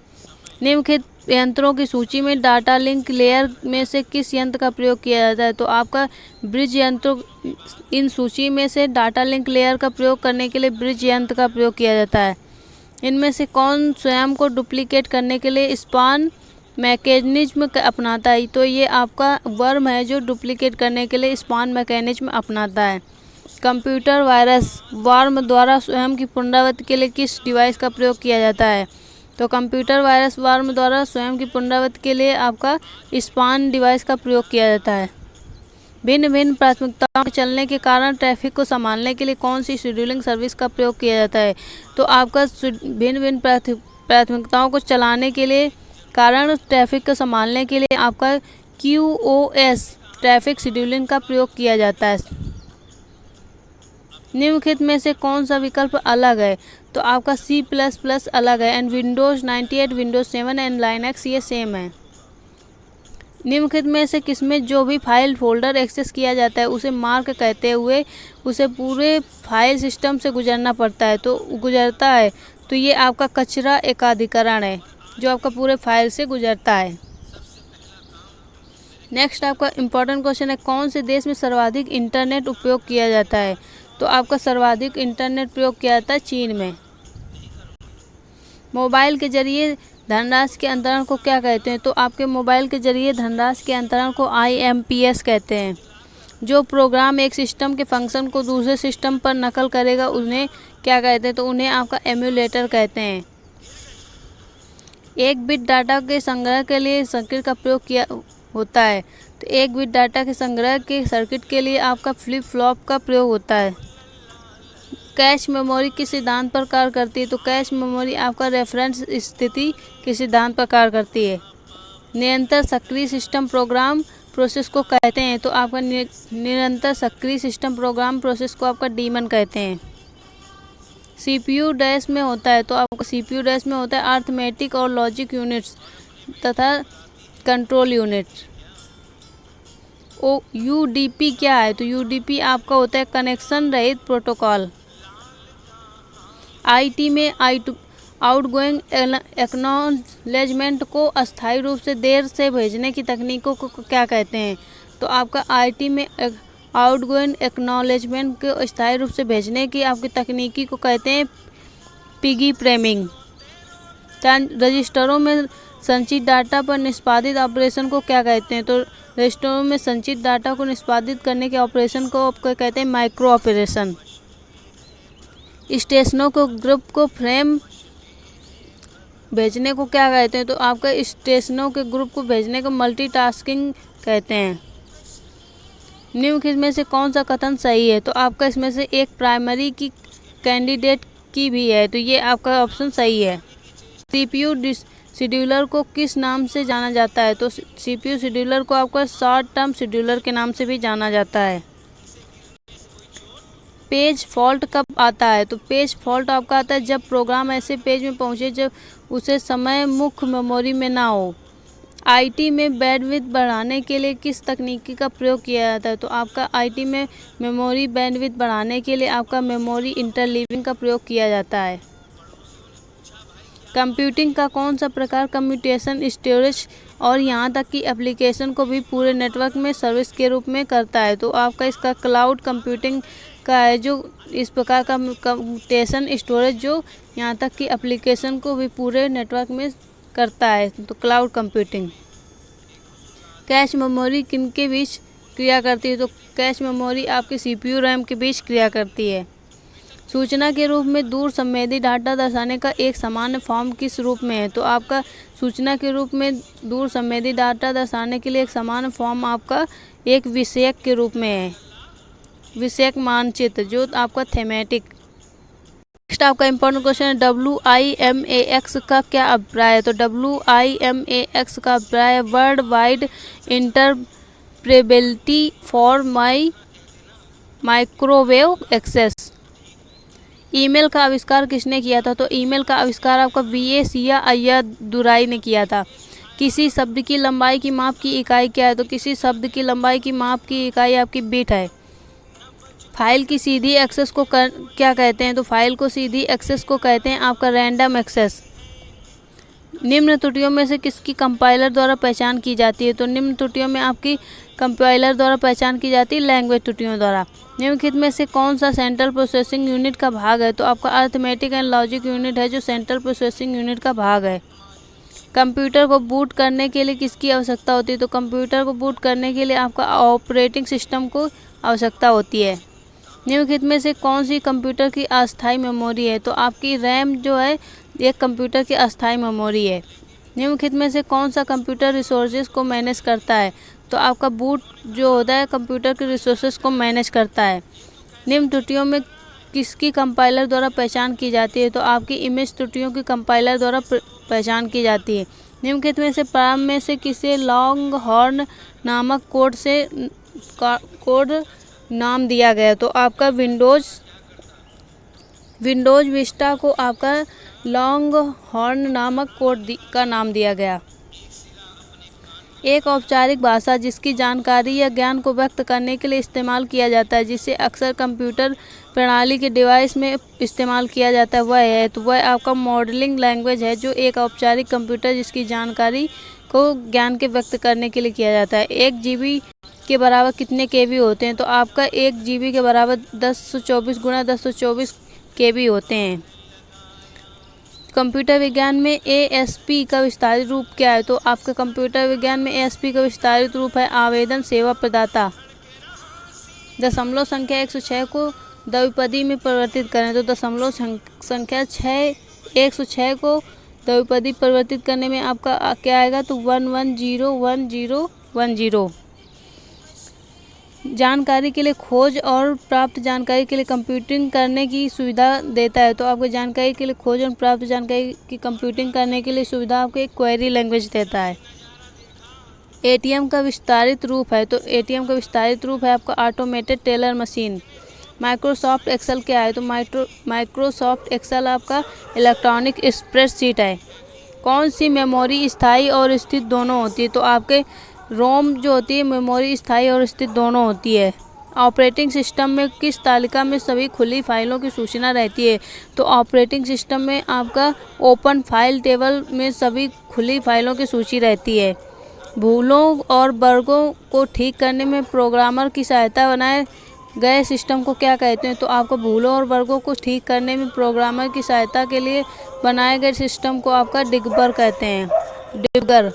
निम्नलिखित यंत्रों की सूची में डाटा लिंक लेयर में से किस यंत्र का प्रयोग किया जाता है? तो आपका ब्रिज यंत्रों इन सूची में से डाटा लिंक लेयर का प्रयोग करने के लिए ब्रिज यंत्र का प्रयोग किया जाता है। इनमें से कौन स्वयं को डुप्लीकेट करने के लिए स्पान मैकेनिज्म अपनाता है? तो ये आपका वर्म है जो डुप्लीकेट करने के लिए स्पान मैकेनिज्म अपनाता है। कंप्यूटर वायरस वर्म द्वारा स्वयं की पुनरावृत्ति के लिए किस डिवाइस का प्रयोग किया जाता है? तो कंप्यूटर वायरस वर्म द्वारा स्वयं की पुनरावृत्ति के लिए आपका स्पान डिवाइस का प्रयोग किया जाता है। भिन्न भिन्न प्राथमिकताओं के चलने के कारण ट्रैफिक को संभालने के लिए कौन सी शेड्यूलिंग सर्विस का प्रयोग किया जाता है? तो आपका भिन्न भिन्न प्राथमिकताओं को चलाने के लिए कारण ट्रैफिक को संभालने के लिए आपका QoS ट्रैफिक शेड्यूलिंग का प्रयोग किया जाता है। निम्नलिखित में से कौन सा विकल्प अलग है? तो आपका C++ अलग है and Windows 98, Windows 7 and Linux ये सेम है। निम्नलिखित में से किसमें जो भी फाइल फोल्डर एक्सेस किया जाता है उसे मार्क कहते हुए उसे पूरे फाइल सिस्टम से गुजरना पड़ता है, तो गुजरता है, तो ये आपका कचरा एकाधिकरण है जो आपका पूरे फाइल से गुजरता है। नेक्स्ट आपका इम्पोर्टेंट क्वेश्चन है, कौन से देश में सर्वाधिक इंटरनेट उपयोग किया जाता है? तो आपका सर्वाधिक इंटरनेट प्रयोग किया जाता है चीन में। मोबाइल के जरिए धनराशि के अंतरण को क्या कहते हैं? तो आपके मोबाइल के जरिए धनराशि के अंतरण को IMPS कहते हैं। जो प्रोग्राम एक सिस्टम के फंक्शन को दूसरे सिस्टम पर नकल करेगा उन्हें क्या कहते हैं? तो उन्हें आपका एम्यूलेटर कहते हैं। एक बिट डाटा के संग्रह के लिए सर्किट का प्रयोग किया होता है, तो एक बिट डाटा के संग्रह के सर्किट के लिए आपका फ्लिप फ्लॉप का प्रयोग होता है। कैश मेमोरी किस सिद्धांत पर कार्य करती है? तो कैश मेमोरी आपका रेफरेंस स्थिति के सिद्धांत पर कार्य करती है। निरंतर सक्रिय सिस्टम प्रोग्राम प्रोसेस को कहते हैं, तो आपका निरंतर सक्रिय सिस्टम प्रोग्राम प्रोसेस को आपका डीमन कहते हैं। CPU डैश में होता है, तो आपका CPU डैश में होता है अर्थमेटिक और लॉजिक यूनिट्स तथा कंट्रोल यूनिट। UDP क्या है? तो UDP आपका होता है कनेक्शन रहित प्रोटोकॉल। IT में आउटगोइंग एक्नॉलेजमेंट को अस्थायी रूप से देर से भेजने की तकनीकों को क्या कहते हैं? तो आपका IT में आउटगोइंग एक्नॉलेजमेंट को स्थायी रूप से भेजने की आपकी तकनीकी को कहते हैं पिगी प्रेमिंग। रजिस्टरों में संचित डाटा पर निष्पादित ऑपरेशन को क्या कहते हैं? तो रजिस्टरों में संचित डाटा को निष्पादित करने के ऑपरेशन को कहते हैं माइक्रो ऑपरेशन। स्टेशनों को ग्रुप को फ्रेम भेजने को क्या कहते हैं? तो आपका स्टेशनों के ग्रुप को भेजने को मल्टीटास्किंग कहते हैं। निम्नलिखित में से कौन सा कथन सही है? तो आपका इसमें से एक प्राइमरी की कैंडिडेट की भी है, तो ये आपका ऑप्शन सही है। सीपीयू शेड्यूलर को किस नाम से जाना जाता है? तो सीपीयू शेड्यूलर को आपका शॉर्ट टर्म शेड्यूलर के नाम से भी जाना जाता है। पेज फॉल्ट कब आता है? तो पेज फॉल्ट आपका आता है जब प्रोग्राम ऐसे पेज में पहुंचे जब उसे समय मुख्य मेमोरी में ना हो। आईटी में बैंडविड्थ बढ़ाने के लिए किस तकनीकी का प्रयोग किया जाता है? तो आपका आईटी में मेमोरी बैंडविड्थ बढ़ाने के लिए आपका मेमोरी इंटरलीविंग का प्रयोग किया जाता है। कंप्यूटिंग का कौन सा प्रकार कंप्यूटेशन स्टोरेज और यहाँ तक कि एप्लीकेशन को भी पूरे नेटवर्क में सर्विस के रूप में करता है? तो आपका इसका क्लाउड कंप्यूटिंग का है, जो इस प्रकार का कंप्यूटेशन स्टोरेज जो यहाँ तक कि एप्लीकेशन को भी पूरे नेटवर्क में करता है, तो क्लाउड कंप्यूटिंग। कैश मेमोरी किनके बीच क्रिया करती है? तो कैश मेमोरी आपके सीपीयू रैम के बीच क्रिया करती है। सूचना के रूप में दूर संवेदी डाटा दर्शाने का एक सामान्य फॉर्म किस रूप में है? तो आपका सूचना के रूप में दूर संवेदी डाटा दर्शाने के लिए एक सामान्य फॉर्म आपका एक विषयक के रूप में है, विषयक मानचित्र, जो आपका थीमेटिक। नेक्स्ट आपका इंपॉर्टेंट क्वेश्चन है, WIMAX का क्या अभिप्राय है? तो WIMAX का अभिप्राय है world wide interoperability for microwave access. Email का आविष्कार किसने किया था? तो ईमेल का आविष्कार आपका VA अय्यादुराई ने किया था। किसी शब्द की लंबाई की माप की इकाई क्या है? तो किसी शब्द की लंबाई की माप की इकाई आपकी बिट है। फाइल की सीधी एक्सेस को क्या कहते हैं? तो फाइल को सीधी एक्सेस को कहते हैं आपका रैंडम एक्सेस। निम्न त्रुटियों में से किसकी कंपाइलर द्वारा पहचान की जाती है? तो निम्न त्रुटियों में आपकी कंपाइलर द्वारा पहचान की जाती है लैंग्वेज त्रुटियों द्वारा। निम्नलिखित में से कौन सा सेंट्रल प्रोसेसिंग यूनिट का भाग है? तो आपका अरिथमेटिक एंड लॉजिक यूनिट है, जो सेंट्रल प्रोसेसिंग यूनिट का भाग है। कंप्यूटर को बूट करने के लिए किसकी आवश्यकता होती है? तो कंप्यूटर को बूट करने के लिए आपका ऑपरेटिंग सिस्टम को आवश्यकता होती है। निम्नलिखित में से कौन सी कंप्यूटर की अस्थायी मेमोरी है? तो आपकी रैम जो है एक कंप्यूटर की अस्थायी मेमोरी है। निम्नलिखित में से कौन सा कंप्यूटर रिसोर्सेज को मैनेज करता है? तो आपका बूट जो होता है कंप्यूटर के रिसोर्सेज को मैनेज करता है। निम्न त्रुटियों में किसकी कंपाइलर द्वारा पहचान की जाती है? तो आपकी इमेज त्रुटियों की कंपाइलर द्वारा पहचान की जाती है। निम्नलिखित में से प्रारंभ में से किसे लॉन्ग हॉर्न नामक कोड नाम दिया गया? तो आपका विंडोज विस्टा को आपका लॉन्ग हॉर्न नामक कोड का नाम दिया गया। एक औपचारिक भाषा जिसकी जानकारी या ज्ञान को व्यक्त करने के लिए इस्तेमाल किया जाता है, जिसे अक्सर कंप्यूटर प्रणाली के डिवाइस में इस्तेमाल किया जाता है, वह है, तो वह आपका मॉडलिंग लैंग्वेज है, जो एक औपचारिक कंप्यूटर जिसकी जानकारी को ज्ञान के व्यक्त करने के लिए किया जाता है। 1 GB के बराबर कितने KB होते हैं? तो आपका 1 GB के बराबर 1024 × 1024 KB होते हैं। कंप्यूटर विज्ञान में ASP का विस्तारित रूप क्या है? तो आपका कंप्यूटर विज्ञान में ASP का विस्तारित रूप है आवेदन सेवा प्रदाता। दशमलव संख्या 106 को द्विपदी में परिवर्तित करें। तो दशमलव संख्या 106 को द्विपदी परिवर्तित करने में आपका क्या आएगा? तो 11011010। जानकारी के लिए खोज और प्राप्त जानकारी के लिए कंप्यूटिंग करने की सुविधा देता है। तो आपको जानकारी के लिए खोज और प्राप्त जानकारी की कंप्यूटिंग करने के लिए सुविधा आपको एक क्वेरी लैंग्वेज देता है। ATM का विस्तारित रूप है। तो ATM का विस्तारित रूप है आपका automated teller machine. Microsoft Excel क्या है? तो माइक्रोसॉफ्ट एक्सेल आपका इलेक्ट्रॉनिक स्प्रेडशीट है। कौन सी मेमोरी स्थायी और स्थिर दोनों होती है? तो आपके रोम जो होती है मेमोरी स्थायी और स्थिर दोनों होती है। ऑपरेटिंग सिस्टम में किस तालिका में सभी खुली फाइलों की सूचना रहती है? तो ऑपरेटिंग सिस्टम में आपका ओपन फाइल टेबल में सभी खुली फाइलों की सूची रहती है। भूलों और वर्गों को ठीक करने में प्रोग्रामर की सहायता बनाए गए सिस्टम को क्या कहते हैं? तो आपको भूलों और वर्गों को ठीक करने में प्रोग्रामर की सहायता के लिए बनाए गए सिस्टम को आपका डिबगर कहते हैं। डिबगर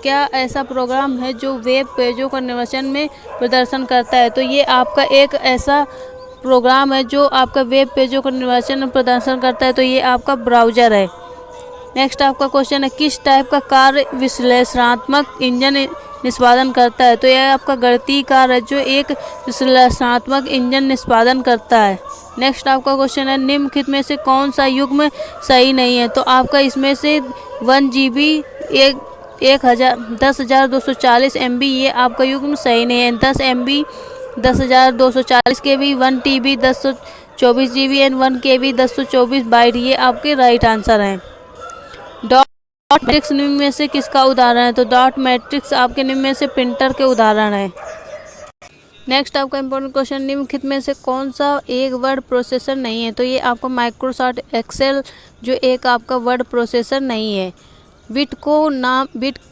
क्या ऐसा प्रोग्राम है जो वेब पेजों का निर्वचन में प्रदर्शन करता है? तो ये आपका एक ऐसा प्रोग्राम है जो आपका वेब पेजों का निर्वाचन और प्रदर्शन करता है, तो ये आपका ब्राउज़र है। नेक्स्ट आपका क्वेश्चन है, किस टाइप का कार्य विश्लेषणात्मक इंजन निष्पादन करता है? तो यह आपका गणितीय कार्य है जो एक विश्लेषणात्मक इंजन निष्पादन करता है। नेक्स्ट आपका क्वेश्चन है, निम्नलिखित में से कौन सा युग्म सही नहीं है? तो आपका इसमें से 1 GB 10,240 MB ये आपका युग्म सही नहीं है। 10 MB 10,240 KB, 1 TB 1024 GB and 1 KB 1024 byte ये आपके राइट आंसर हैं। डॉट मैट्रिक्स निम्न में से किसका उदाहरण है? तो डॉट मैट्रिक्स आपके निम्न में से प्रिंटर के उदाहरण है। नेक्स्ट आपका इंपॉर्टेंट क्वेश्चन, निम्नलिखित में से कौन सा एक वर्ड प्रोसेसर नहीं है? तो ये आपका माइक्रोसॉफ्ट एक्सेल जो एक आपका वर्ड प्रोसेसर नहीं है। बिट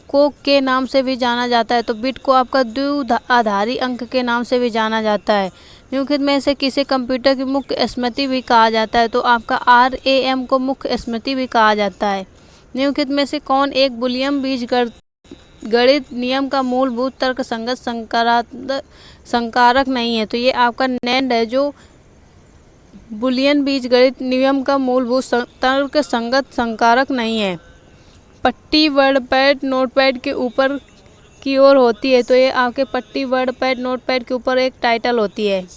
को के नाम से भी जाना जाता है, तो बिट को आपका द्विआधारी अंक के नाम से भी जाना जाता है। निम्नलिखित में से किसे कंप्यूटर की मुख्य स्मृति भी कहा जाता है? तो आपका RAM को मुख्य स्मृति भी कहा जाता है। निम्नलिखित में से कौन एक बुलियन बीजगणित नियम का मूलभूत तर्कसंगत संकारक नहीं है? तो ये आपका नैंड है जो बुलियन बीजगणित नियम का मूलभूत तर्कसंगत संकारक नहीं है। पट्टी वर्डपैड नोटपैड के ऊपर की ओर होती है, तो ये आपके पट्टी वर्डपैड नोटपैड के ऊपर एक टाइटल होती है।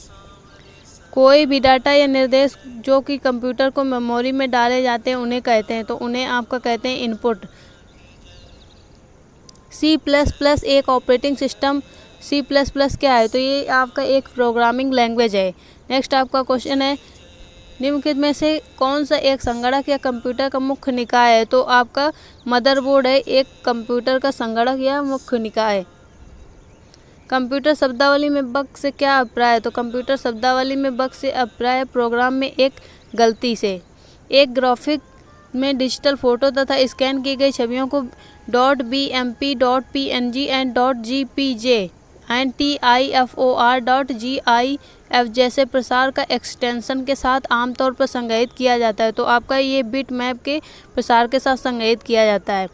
कोई भी डाटा या निर्देश जो कि कंप्यूटर को मेमोरी में डाले जाते हैं उन्हें कहते हैं, तो उन्हें आपका कहते हैं इनपुट। C++ एक ऑपरेटिंग सिस्टम C++ क्या है? तो ये आपका एक प्रोग्रामिंग लैंग्वेज है। नेक्स्ट आपका क्वेश्चन है, निम्नलिखित में से कौन सा एक संगणक या कंप्यूटर का मुख्य निकाय है? तो आपका मदरबोर्ड है एक कंप्यूटर का संगणक या मुख्य निकाय। कंप्यूटर शब्दावली में बग से क्या अभिप्राय है? तो कंप्यूटर शब्दावली में बग से अभिप्राय है प्रोग्राम में एक गलती से। एक ग्राफिक में डिजिटल फोटो तथा स्कैन की गई छवियों को .bmp .png and .gpj and TIFOR .gif जैसे प्रसार का एक्सटेंशन के साथ आमतौर पर संग्रहित किया जाता है, तो आपका ये बिट मैप के प्रसार के साथ संग्रहित किया जाता है।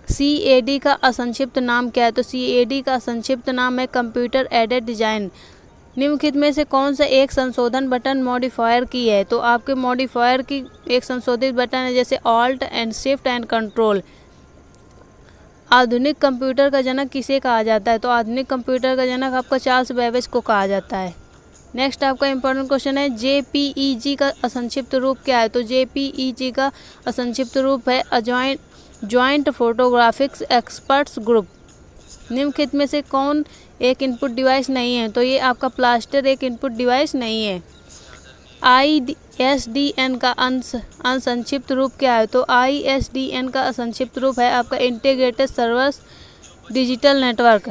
CAD का असंक्षिप्त नाम क्या है? तो CAD का असंक्षिप्त नाम है कंप्यूटर एडेड डिजाइन। निम्नलिखित में से कौन सा एक संशोधन बटन मॉडिफायर की है? तो आपके मॉडिफायर की एक संशोधित बटन है जैसे alt and shift and control. आधुनिक कंप्यूटर का जनक किसे कहा जाता है? तो आधुनिक कंप्यूटर का जनक आपका चार्ल्स बेबेज को कहा जाता है। नेक्स्ट आपका इंपॉर्टेंट क्वेश्चन है, JPEG का असंक्षिप्त रूप क्या है? तो JPEG का असंक्षिप्त रूप है जॉइंट फोटोग्राफिक्स एक्सपर्ट्स ग्रुप। निम्नलिखित में से कौन एक इनपुट डिवाइस नहीं है? तो ये आपका प्लास्टर एक इनपुट डिवाइस नहीं है। ISDN का असंक्षिप्त रूप क्या है? तो ISDN का असंक्षिप्त रूप है आपका integrated servers digital network.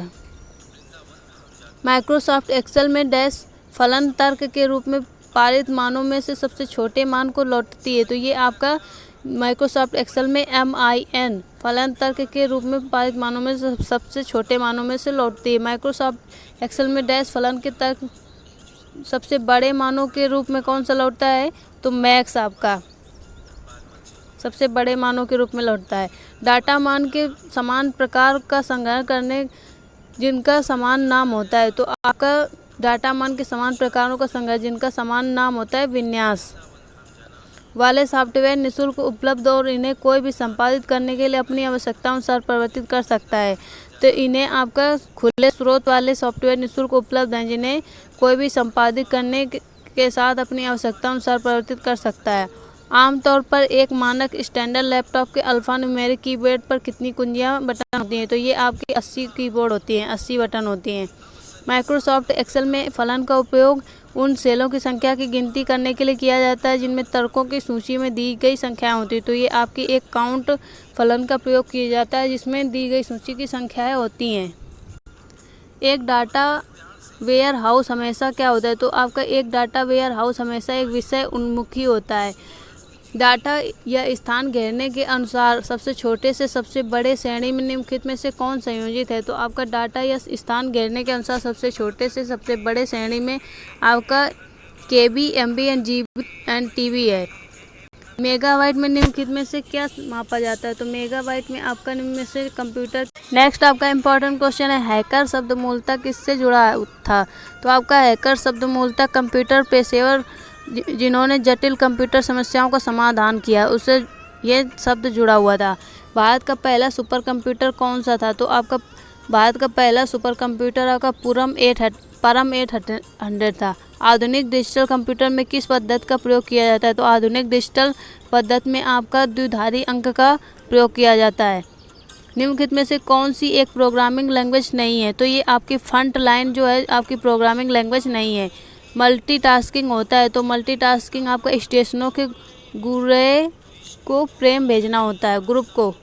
Microsoft Excel में डैश फलन तर्क के रूप में पारित मानों में से सबसे छोटे मान को लौटती है, तो ये आपका माइक्रोसॉफ्ट एक्सेल में MIN फलन तर्क के रूप में पारित मानों में से सबसे छोटे मानों में से लौटती है। माइक्रोसॉफ्ट एक्सेल में डैश फलन के तर्क सबसे बड़े मानों के रूप में कौन सा लौटता है? तो मैक्स आपका सबसे बड़े मानों के रूप में लौटता है। डाटा मान के समान प्रकार का संग्रह करने जिनका समान नाम होता है, तो आपका डाटा मान के समान प्रकारों का संग्रह जिनका समान नाम होता है विन्यास वाले सॉफ्टवेयर निःशुल्क उपलब्ध और इन्हें कोई भी संपादित करने के लिए अपनी आवश्यकता अनुसार परिवर्तित कर सकता है। तो इन्हें आपका खुले स्रोत वाले सॉफ्टवेयर निःशुल्क उपलब्ध हैं जिन्हें कोई भी संपादित करने के साथ अपनी आवश्यकता अनुसार परिवर्तित कर सकता है। आमतौर पर एक मानक स्टैंडर्ड लैपटॉप के अल्फान्यूमेरिक कीबोर्ड पर कितनी कुंजियाँ बटन होती हैं? तो ये आपकी 80 कीबोर्ड होती हैं, 80 बटन होती हैं। माइक्रोसॉफ्ट एक्सेल में फलन का उपयोग उन सेलों की संख्या की गिनती करने के लिए किया जाता है जिनमें तर्कों की सूची में दी गई संख्याएं होती है, तो ये आपकी एक काउंट फलन का प्रयोग किया जाता है जिसमें दी गई सूची की संख्याएं होती हैं। एक डाटा वेयर हाउस हमेशा क्या होता है? तो आपका एक डाटा वेयर हाउस हमेशा एक विषय उन्मुखी होता है। डाटा या स्थान घेरने के अनुसार सबसे छोटे से सबसे बड़े श्रेणी में निम्नलिखित में से कौन संयोजित है? तो आपका डाटा या स्थान घेरने के अनुसार सबसे छोटे से सबसे बड़े श्रेणी में आपका KB, MB and GB and TB है। मेगाबाइट में निम्नलिखित में से क्या मापा जाता है? तो मेगाबाइट में आपका निम्न में से कंप्यूटर। नेक्स्ट आपका इंपॉर्टेंट क्वेश्चन है, हैकर शब्द मूलतः किससे जुड़ा था? तो आपका हैकर शब्द मूलतः कंप्यूटर पेशेवर जिन्होंने जटिल कंप्यूटर समस्याओं का समाधान किया उससे ये शब्द जुड़ा हुआ था। भारत का पहला सुपर कंप्यूटर कौन सा था? तो आपका भारत का पहला सुपर कंप्यूटर आपका परम 800 था। आधुनिक डिजिटल कंप्यूटर में किस पद्धति का प्रयोग किया जाता है? तो आधुनिक डिजिटल पद्धति में आपका द्विधारी अंक का प्रयोग किया जाता है। निम्नलिखित में से कौन सी एक प्रोग्रामिंग लैंग्वेज नहीं है? तो ये आपकी फ्रंट लाइन जो है आपकी प्रोग्रामिंग लैंग्वेज नहीं है। मल्टीटास्किंग होता है, तो मल्टीटास्किंग आपका स्टेशनों के गुरे को फ्रेम भेजना होता है, ग्रुप को।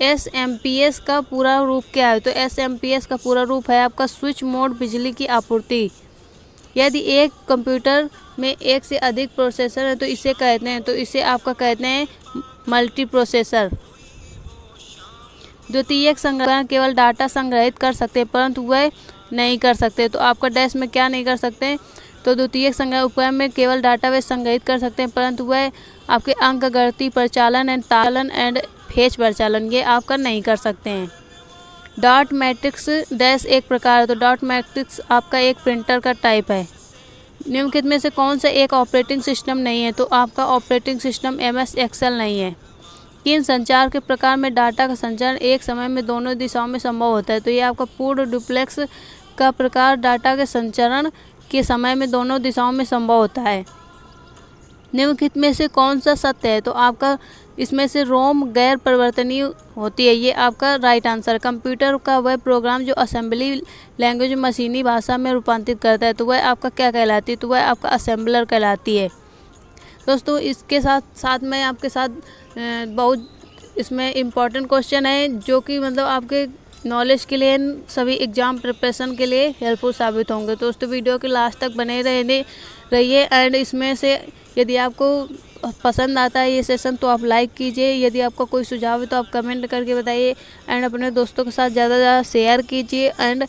SMPS का पूरा रूप क्या है? तो SMPS का पूरा रूप है आपका स्विच मोड बिजली की आपूर्ति। यदि एक कंप्यूटर में एक से अधिक प्रोसेसर है तो इसे कहते हैं, तो इसे आपका कहते हैं मल्टी प्रोसेसर। द्वितीयक संग्रहण केवल डाटा संग्रहित कर सकते हैं परंतु वह नहीं कर सकते। तो आपका डैश में क्या नहीं कर सकते? तो द्वितीयक संग्रह उपकरण में केवल डाटाबेस संग्रहित कर सकते हैं परंतु वह आपके अंक गणितीय परिचालन एंड फेच परिचालन ये आपका नहीं कर सकते हैं। डॉट मैट्रिक्स डैश एक प्रकार है, तो डॉट मैट्रिक्स आपका एक प्रिंटर का टाइप है। निम्नलिखित में से कौन सा एक ऑपरेटिंग सिस्टम नहीं है? तो आपका ऑपरेटिंग सिस्टम MS एक्सेल नहीं है। किन संचार के प्रकार में डाटा का संचारण एक समय में दोनों दिशाओं में संभव होता है? तो ये आपका पूर्ण डुप्लेक्स का प्रकार डाटा के संचरण के समय में दोनों दिशाओं में संभव होता है। निम्नलिखित में से कौन सा सत्य है? तो आपका इसमें से रोम गैर परिवर्तनीय होती है, ये आपका राइट आंसर। कंप्यूटर का वह प्रोग्राम जो असेंबली लैंग्वेज मशीनी भाषा में रूपांतरित करता है तो वह आपका क्या कहलाती है? तो वह आपका असेंबलर कहलाती है। दोस्तों इसके साथ साथ मैं आपके साथ बहुत इसमें इम्पॉर्टेंट क्वेश्चन है जो कि मतलब आपके नॉलेज के लिए सभी एग्ज़ाम प्रिपरेशन के लिए हेल्पफुल साबित होंगे। तो दोस्तों वीडियो के लास्ट तक बने रहिए एंड इसमें से यदि आपको पसंद आता है ये सेशन तो आप लाइक कीजिए। यदि आपका कोई सुझाव है तो आप कमेंट करके बताइए एंड अपने दोस्तों के साथ ज़्यादा से ज़्यादा शेयर कीजिए एंड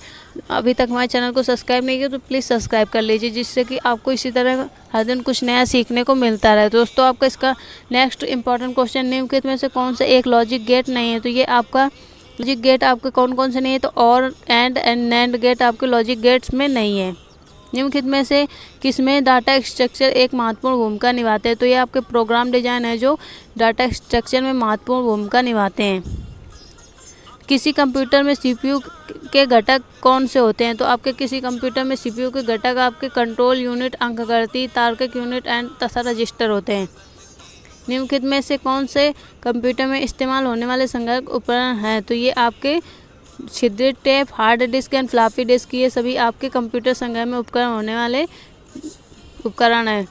अभी तक हमारे चैनल को सब्सक्राइब नहीं किया तो प्लीज़ सब्सक्राइब कर लीजिए जिससे कि आपको इसी तरह हर दिन कुछ नया सीखने को मिलता रहे। दोस्तों आपका इसका नेक्स्ट इंपॉर्टेंट क्वेश्चन निम्नलिखित में से कौन सा एक लॉजिक गेट नहीं है? तो ये आपका लॉजिक गेट आपके कौन कौन से नहीं है? तो और एंड नैंड गेट आपके लॉजिक गेट्स में नहीं है। निम्नलिखित में से किसमें डाटा स्ट्रक्चर एक महत्वपूर्ण भूमिका निभाते हैं? तो ये आपके प्रोग्राम डिजाइन है जो डाटा स्ट्रक्चर में महत्वपूर्ण भूमिका निभाते हैं। किसी कंप्यूटर में CPU के घटक कौन से होते हैं? तो आपके किसी कंप्यूटर में CPU के घटक आपके कंट्रोल यूनिट, अंकगणितीय, तार्किक यूनिट एंड तथा रजिस्टर होते हैं। निम्नलिखित में से कौन से कंप्यूटर में इस्तेमाल होने वाले संगणक उपकरण हैं? तो ये आपके छिद्रित tape, hard disk and floppy disk ये सभी आपके कंप्यूटर संग्रह में उपकरण होने वाले उपकरण हैं।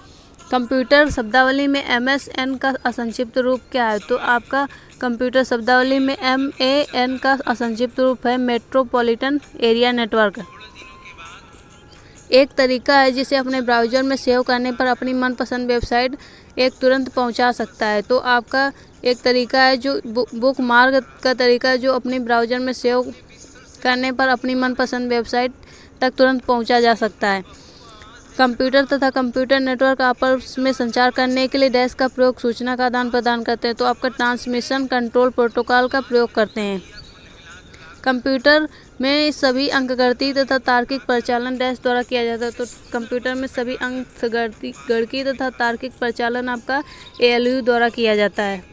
कंप्यूटर शब्दावली में MSN का असंक्षिप्त रूप क्या है? तो आपका कंप्यूटर शब्दावली में MAN का असंक्षिप्त रूप है मेट्रोपॉलिटन एरिया नेटवर्क। एक तरीका है जिसे अपने ब्राउज़र में सेव करने पर अपनी मनपसंद वेबसाइट एक तुरंत पहुंचा सकता है। तो आपका एक तरीका है जो बुक मार्क का तरीका है जो अपनी ब्राउज़र में सेव करने पर अपनी मनपसंद वेबसाइट तक तुरंत पहुंचा जा सकता है। कंप्यूटर तथा कंप्यूटर नेटवर्क आपस में संचार करने के लिए डैश का प्रयोग सूचना का आदान प्रदान करते हैं। तो आपका ट्रांसमिशन कंट्रोल प्रोटोकॉल का प्रयोग करते हैं। कंप्यूटर में सभी अंकगणितीय तथा तार्किक परिचालन डैश द्वारा किया जाता है। तो कंप्यूटर में सभी अंकगणितीय तथा तार्किक परिचालन आपका ALU द्वारा किया जाता है।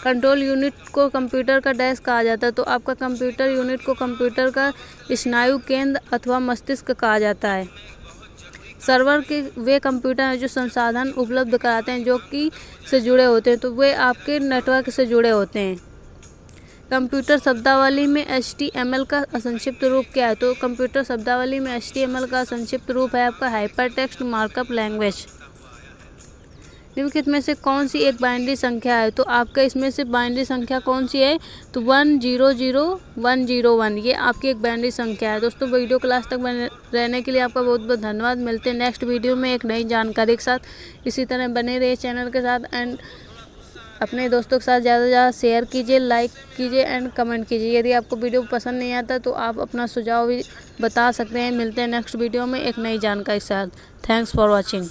कंट्रोल यूनिट को कंप्यूटर का डैश कहा जाता है। तो आपका कंप्यूटर यूनिट को कंप्यूटर का स्नायु केंद्र अथवा मस्तिष्क कहा जाता है। सर्वर के वे कंप्यूटर हैं जो संसाधन उपलब्ध कराते हैं जो कि से जुड़े होते हैं, तो वे आपके नेटवर्क से जुड़े होते हैं। कंप्यूटर शब्दावली में HTML का संक्षिप्त रूप क्या है? तो कंप्यूटर शब्दावली में HTML का संक्षिप्त रूप है आपका हाइपरटेक्स्ट मार्कअप लैंग्वेज। निम्नलिखित में से कौन सी एक बाइनरी संख्या है? तो आपका इसमें से बाइनरी संख्या कौन सी है? तो 100101 ये आपकी एक बाइनरी संख्या है। दोस्तों वीडियो क्लास तक बने रहने के लिए आपका बहुत बहुत धन्यवाद। मिलते हैं नेक्स्ट वीडियो में एक नई जानकारी के साथ। इसी तरह बने रहिए चैनल के साथ एंड अपने दोस्तों के साथ ज़्यादा से ज़्यादा शेयर कीजिए, लाइक कीजिए एंड कमेंट कीजिए। यदि आपको वीडियो पसंद नहीं आता तो आप अपना सुझाव भी बता सकते हैं। मिलते हैं नेक्स्ट वीडियो में एक नई जानकारी के साथ। Thanks for watching.